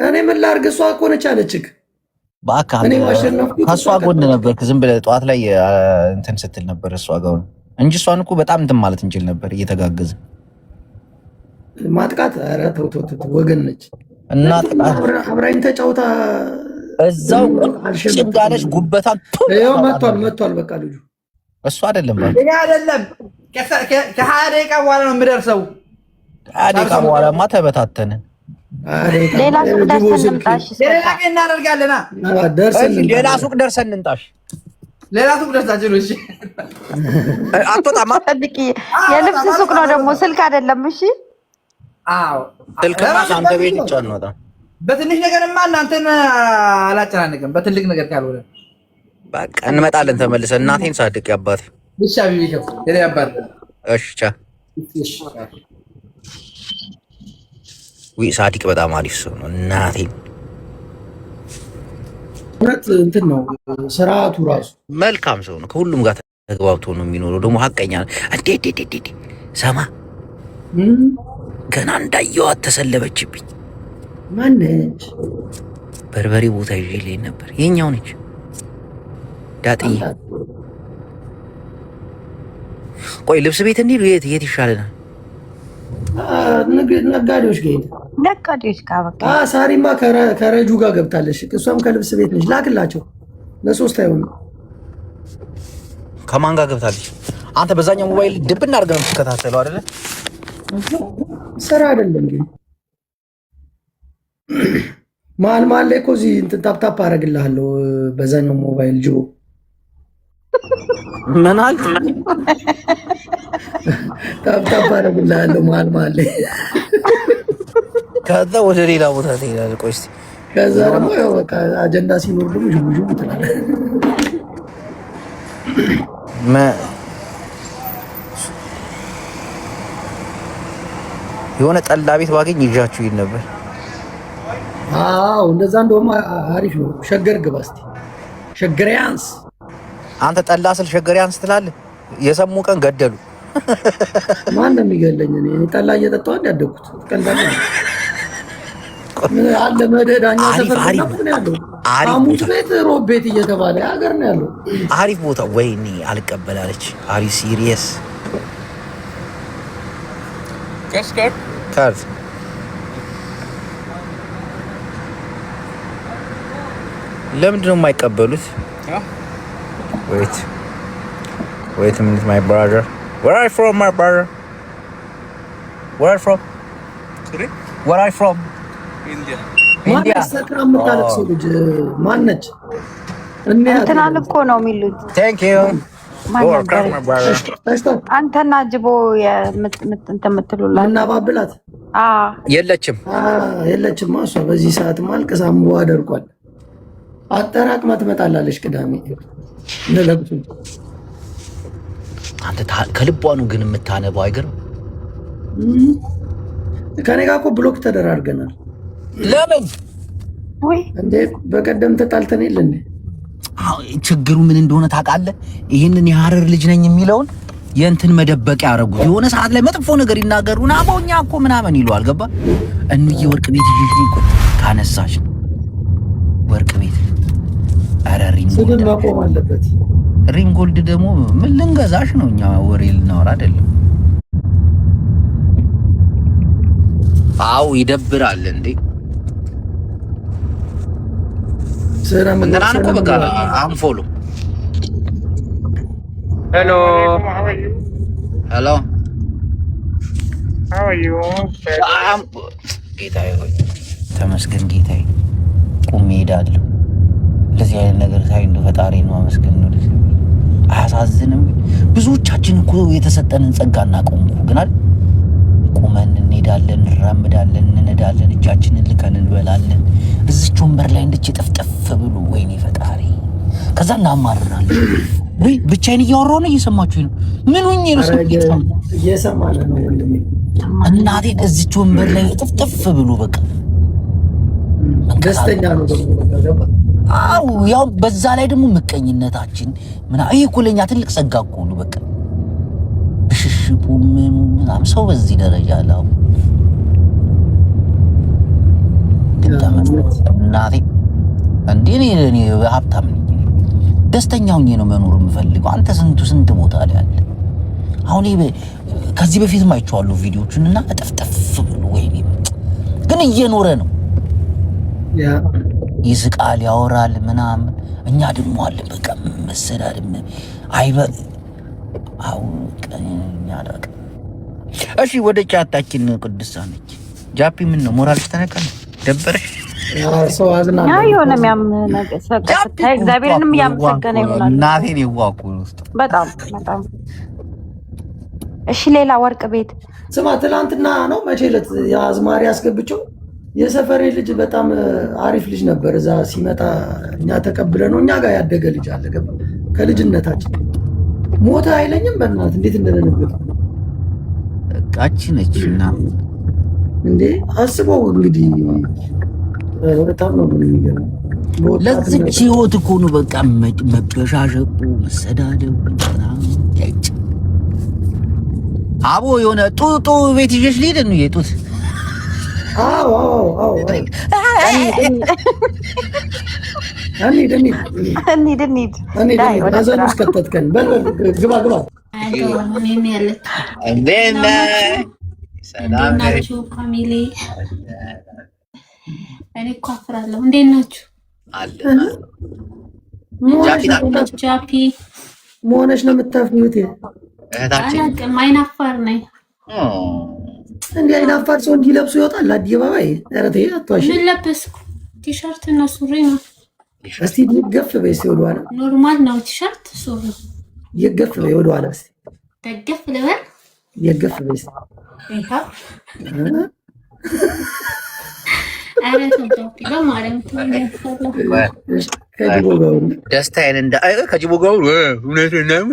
A: እኔ ምን ላድርግ? እሷ እኮ ነች ያለችህ።
B: እባክህ ከእሷ ጎን ነበርክ። ዝም ብለህ ጠዋት ላይ እንትን ስትል ነበር እሷ ጋር እንጂ እሷን እኮ በጣም እንትን ማለት እንችል ነበር እየተጋገዘ
A: ማጥቃት። ኧረ ተው ወገን ነች
B: እና
A: አብራኝ ተጫውታ
B: እዛው ቁጭ እንዳለች ጉበታን
A: መጥቷል። በቃ ልጁ
B: እሱ አይደለም
G: አይደለም። ከ20 ደቂቃ በኋላ ነው የምደርሰው።
B: 20 ደቂቃ በኋላማ ተበታተነ።
D: ሌላ ሱቅ ደርሰን እንምጣሽ።
G: እናደርጋለና
B: ሌላ ሱቅ ደርሰን እንምጣሽ።
G: ሌላ ሱቅ ደርሳችሁ ነው። እሺ
B: አትወጣማ።
D: ጠብቂ። የልብስ ሱቅ ነው ደግሞ ስልክ አይደለም። እሺ
G: አዎ
B: ስልክማ አንተ ቤት ብቻ ነው።
G: በትንሽ ነገርማ እናንተን አላጨናነቅም። በትልቅ ነገር ካልሆነ
B: በቃ እንመጣለን ተመልሰን። እናቴን ሳድቅ ያባቴ
G: ብቻ ቢቢከፍ ያባቴ።
B: እሺ ቻ ሳዲቅ በጣም አሪፍ ሰው ነው። እናቴ
A: እውነት እንትን ነው ስርዓቱ ራሱ
B: መልካም ሰው ነው። ከሁሉም ጋር ተግባብቶ ነው የሚኖረው። ደግሞ ሀቀኛ ነው። እንዴ ሰማ ገና እንዳየዋት ተሰለበችብኝ።
A: ማነች?
B: በርበሬ ቦታ ይዤ ልሄድ ነበር። የኛው ነች ዳጥዬ። ቆይ ልብስ ቤት እንዲሉ የት ይሻለናል?
A: ነጋዴዎች ጋር
D: ነጋዴዎች ጋር በቃ
A: ሳሪማ ከረጁ ጋር ገብታለች። እሷም ከልብስ ቤት ነች። ላክላቸው ለሶስት አይሆኑ።
B: ከማን ጋር ገብታለች? አንተ በዛኛው ሞባይል ድብና አድርገህ ነው የምትከታተለው አይደለ?
A: ስራ አይደለም ግን መሀል ላይ እኮ እዚህ እንትን ታፕታፕ አደርግልሃለሁ በዛኛው ሞባይል ጆ
B: ምን አልክ?
A: ታፕታፕ አደርግልሃለሁ መሀል ላይ
B: ከዛ ወደ ሌላ ቦታ ትሄዳለህ። ቆይ እስኪ
A: ከዛ ደግሞ ያው በቃ አጀንዳ ሲኖር ደግሞ ዥቡ ትላለህ።
B: የሆነ ጠላ ቤት ባገኝ ይዣችሁ ይል ነበር።
A: አዎ እንደዛ እንደውም አሪፍ ነው። ሸገር ግባ እስኪ ሸገር ያንስ።
B: አንተ ጠላ ስል ሸገር ያንስ ትላለህ። የሰሙ ቀን ገደሉ።
A: ማን ነው የሚገለኝ? እኔ ጠላ እየጠጣሁ ያደግኩት ቀልዳለሁ። ምን አለ መደዳኛ ሰፈር ነው ያለው። አሙት ቤት ሮብ ቤት እየተባለ ሀገር ነው ያለው።
B: አሪፍ ቦታ። ወይኔ አልቀበላለች። አሪ ሲሪየስ ካርድ ለምንድን ነው የማይቀበሉት? wait a minute my brother. Where are you from my brother? Where are you from? Sorry? Where are you from? India.
A: India. ሰክራ የምታለቅሰው ልጅ ማነች?
D: እንትናን እኮ ነው የሚሉት።
B: Thank you.
D: አንተና ጅቦ የምትሉላት
A: እናባብላት
B: የለችም
A: እሷ በዚህ ሰዓት ማልቀሳ አምቦ አደርቋል። አጠራቅማ ትመጣላለች ቅዳሜ ለለቅሱ።
B: አንተ ከልቧ ነው ግን የምታነባው። አይገርም?
A: ከኔ ጋር እኮ ብሎክ ተደራርገናል።
B: ለምን
A: እንዴ? በቀደም ተጣልተን የለ እንዴ?
B: ችግሩ ምን እንደሆነ ታውቃለህ? ይህንን የሐረር ልጅ ነኝ የሚለውን የእንትን መደበቂያ ያደረጉት። የሆነ ሰዓት ላይ መጥፎ ነገር ይናገሩና አቦኛ እኮ ምናምን ይለዋል። ገባ? እንዬ ወርቅ ቤት እኮ ካነሳሽ ወርቅ ቤት አረሪኝ
A: ስድብ ማቆም አለበት።
B: ሪም ጎልድ ደግሞ ምን ልንገዛሽ ነው? እኛ ወሬ ልናወራ አይደለም። አው ይደብራል እንዴ? እንትናን እኮ በቃ አንፎሎ ሄሎ ጌታዬ ሆይ ተመስገን ጌታዬ። ቁሜ ሄዳለሁ። እንደዚህ አይነት ነገር ሳይ እንደው ፈጣሪ ነው አመስገን ነው። አያሳዝንም? ብዙዎቻችን እኮ የተሰጠንን ጸጋ እናቆምኩ ግን አይደል? ቁመን እንሄዳለን፣ እንራምዳለን፣ እንነዳለን፣ እጃችንን ልከን እንበላለን። እዚች ወንበር ላይ እንድች ጠፍጠፍ ብሎ ወይኔ ፈጣሪ። ከዛ እናማርራለን። ወይ ብቻዬን እያወራሁ ነው። እየሰማችሁ ነው? ምን ሆኜ ነው? ሰው
A: እየሰማለ ነው ወንድሜ።
B: እናቴን እዚች ወንበር ላይ ጠፍጠፍ ብሎ በቃ
A: ደስተኛ ነው ደግሞ።
B: አው ያው በዛ ላይ ደግሞ ምቀኝነታችን ይሄ እኮ ለኛ ትልቅ ጸጋ እኮ ነው። በቃ ብሽሽቁ ምናምን ሰው በዚህ ደረጃ አለው። እናቴ እንዴ እኔ ሀብታም ነኝ፣ ደስተኛ ሆኜ ነው መኖር የምፈልገው። አንተ ስንት ቦታ ላይ አለ። አሁን ከዚህ በፊትም አይቼዋለሁ ቪዲዮቹን እና እጥፍጥፍ ብሎ ወይኔ ግን እየኖረ ነው። ይስቃል፣ ያወራል ምናምን። እኛ ደግሞ አለ በቃ መሰዳድም ቀኛ ዳቅ። እሺ ወደ ጫታችን ቅድስት ነች። ጃፒ ምን ነው ሞራልሽ ተነቀለ? ደበረሽ?
A: ሰው አዝና
D: የሆነ የሚያም ነገር ሰቀታ እግዚአብሔርንም እያመሰገነ ይሆናል።
B: እናቴን ይዋቁ ውስጥ
D: በጣም እሺ። ሌላ ወርቅ ቤት
A: ስማ፣ ትላንትና ነው መቼ ዕለት የአዝማሪ አስገብቸው የሰፈሬ ልጅ በጣም አሪፍ ልጅ ነበር። እዛ ሲመጣ እኛ ተቀብለ ነው እኛ ጋር ያደገ ልጅ አለ። ገባ ከልጅነታችን ሞተ አይለኝም። በእናትህ እንዴት እንደነገርኩት
B: ቃቺ ነችና
A: እንዴ አስበው እንግዲህ በጣም ነው የሚገርም።
B: ለዚች ህይወት እኮ ነው በቃ መበሻሸቁ፣ መሰዳደቡ ያጭ አቦ የሆነ ጡጡ ቤት ይዤሽ ልሂድ ነው የጡት
A: አዎ እንሂድ ማዘኑ ውስጥ ከተትከን በል ግባ
C: ሰላም ናችሁ ፋሚሊ? እኔ እኮ አፍራለሁ። እንዴት ናችሁ? ጃፒ
A: መሆነሽ ነው የምታፍሪው?
C: አላውቅም፣ አይናፋር ነኝ።
A: እንዲህ አይናፋር ሰው እንዲለብሱ ይወጣል አደባባይ? ኧረ ተይ አትዋሺ።
C: ምን ለበስኩ? ቲሸርት እና ሱሪ ነው።
A: እስቲ ይገፍ በይ እስቲ ወደኋላ።
C: ኖርማል ነው ቲሸርት ሱሪ።
A: ይገፍ በይ ወደኋላ እስቲ።
C: ደገፍ ልበል?
A: ይገፍ በይ እስቲ።
C: ኧረ ተው ጃፒ በማርያም
A: ከጅቦ ጋር
B: ደስታዬን እንደ ከጅቦ ጋር እውነቴን ነው።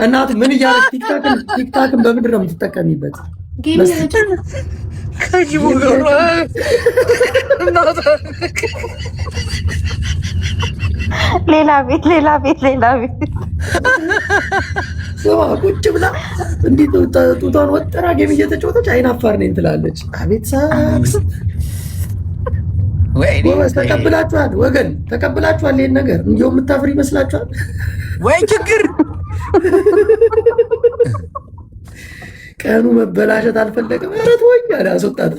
A: እናት ምን እያለች ቲክታክን በምንድን ነው የምትጠቀሚበት?
B: ከጅቦ ጋር
D: ሌላ ቤት
A: ስማ ቁጭ ብላ እንዲህ ጡቷን ወጥራ ጌም እየተጫወተች አይናፋር ነኝ ትላለች። አቤት ሳክስ! ጎበዝ ተቀብላችኋል፣ ወገን ተቀብላችኋል። ይሄን ነገር እንዲያው የምታፍር ይመስላችኋል
B: ወይ? ችግር
A: ቀኑ መበላሸት አልፈለገም። ኧረ ተወኝ አለ አስወጣት።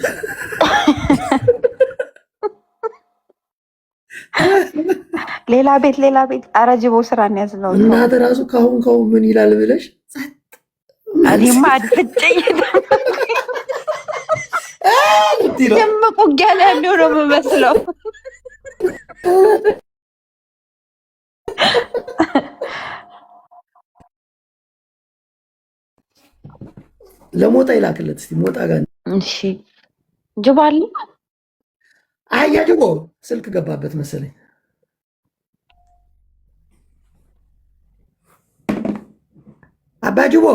D: ሌላ ቤት ኧረ ጅቦ ስራ ያዝነው
A: እናት ራሱ ካሁን ምን ይላል ብለሽ
D: እኔማ አድፍጭኝ ደመቁ ጋር ያለው ነው የምመስለው።
A: ለሞጣ ይላክለት እስቲ ሞጣ ጋር።
D: እሺ ጅቦ አለ።
A: አያ ጅቦ ስልክ ገባበት መሰለኝ። አባጅቦ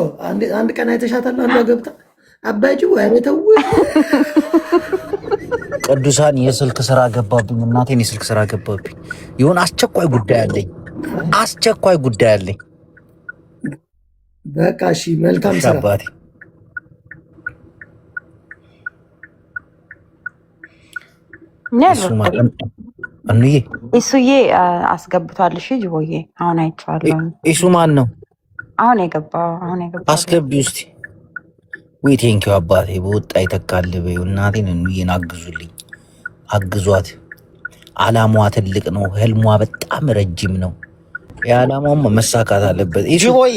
A: አንድ ቀን አይተሻታል? አንዷ ገብታ አባጅቦ አይተው
B: ቅዱሳን የስልክ ስራ ገባብኝ። እናቴን የስልክ ስራ ገባብኝ። ይሁን አስቸኳይ ጉዳይ አለኝ።
A: በቃ እሺ፣ መልካም ስራ
B: አባቴ።
D: እሱዬ አስገብቷል። እሺ ጅቦዬ አሁን አይቼዋለሁ።
B: እሱ ማን ነው?
D: አሁን የገባው
B: አስገቢ ውስጥ ወይ ቴንኪው አባቴ። በወጣ ይተካል በይው። እናቴን እንዬን አግዟት። አላማዋ ትልቅ ነው። ህልሟ በጣም ረጅም ነው። የአላማውም መሳካት አለበት። ጅቦዬ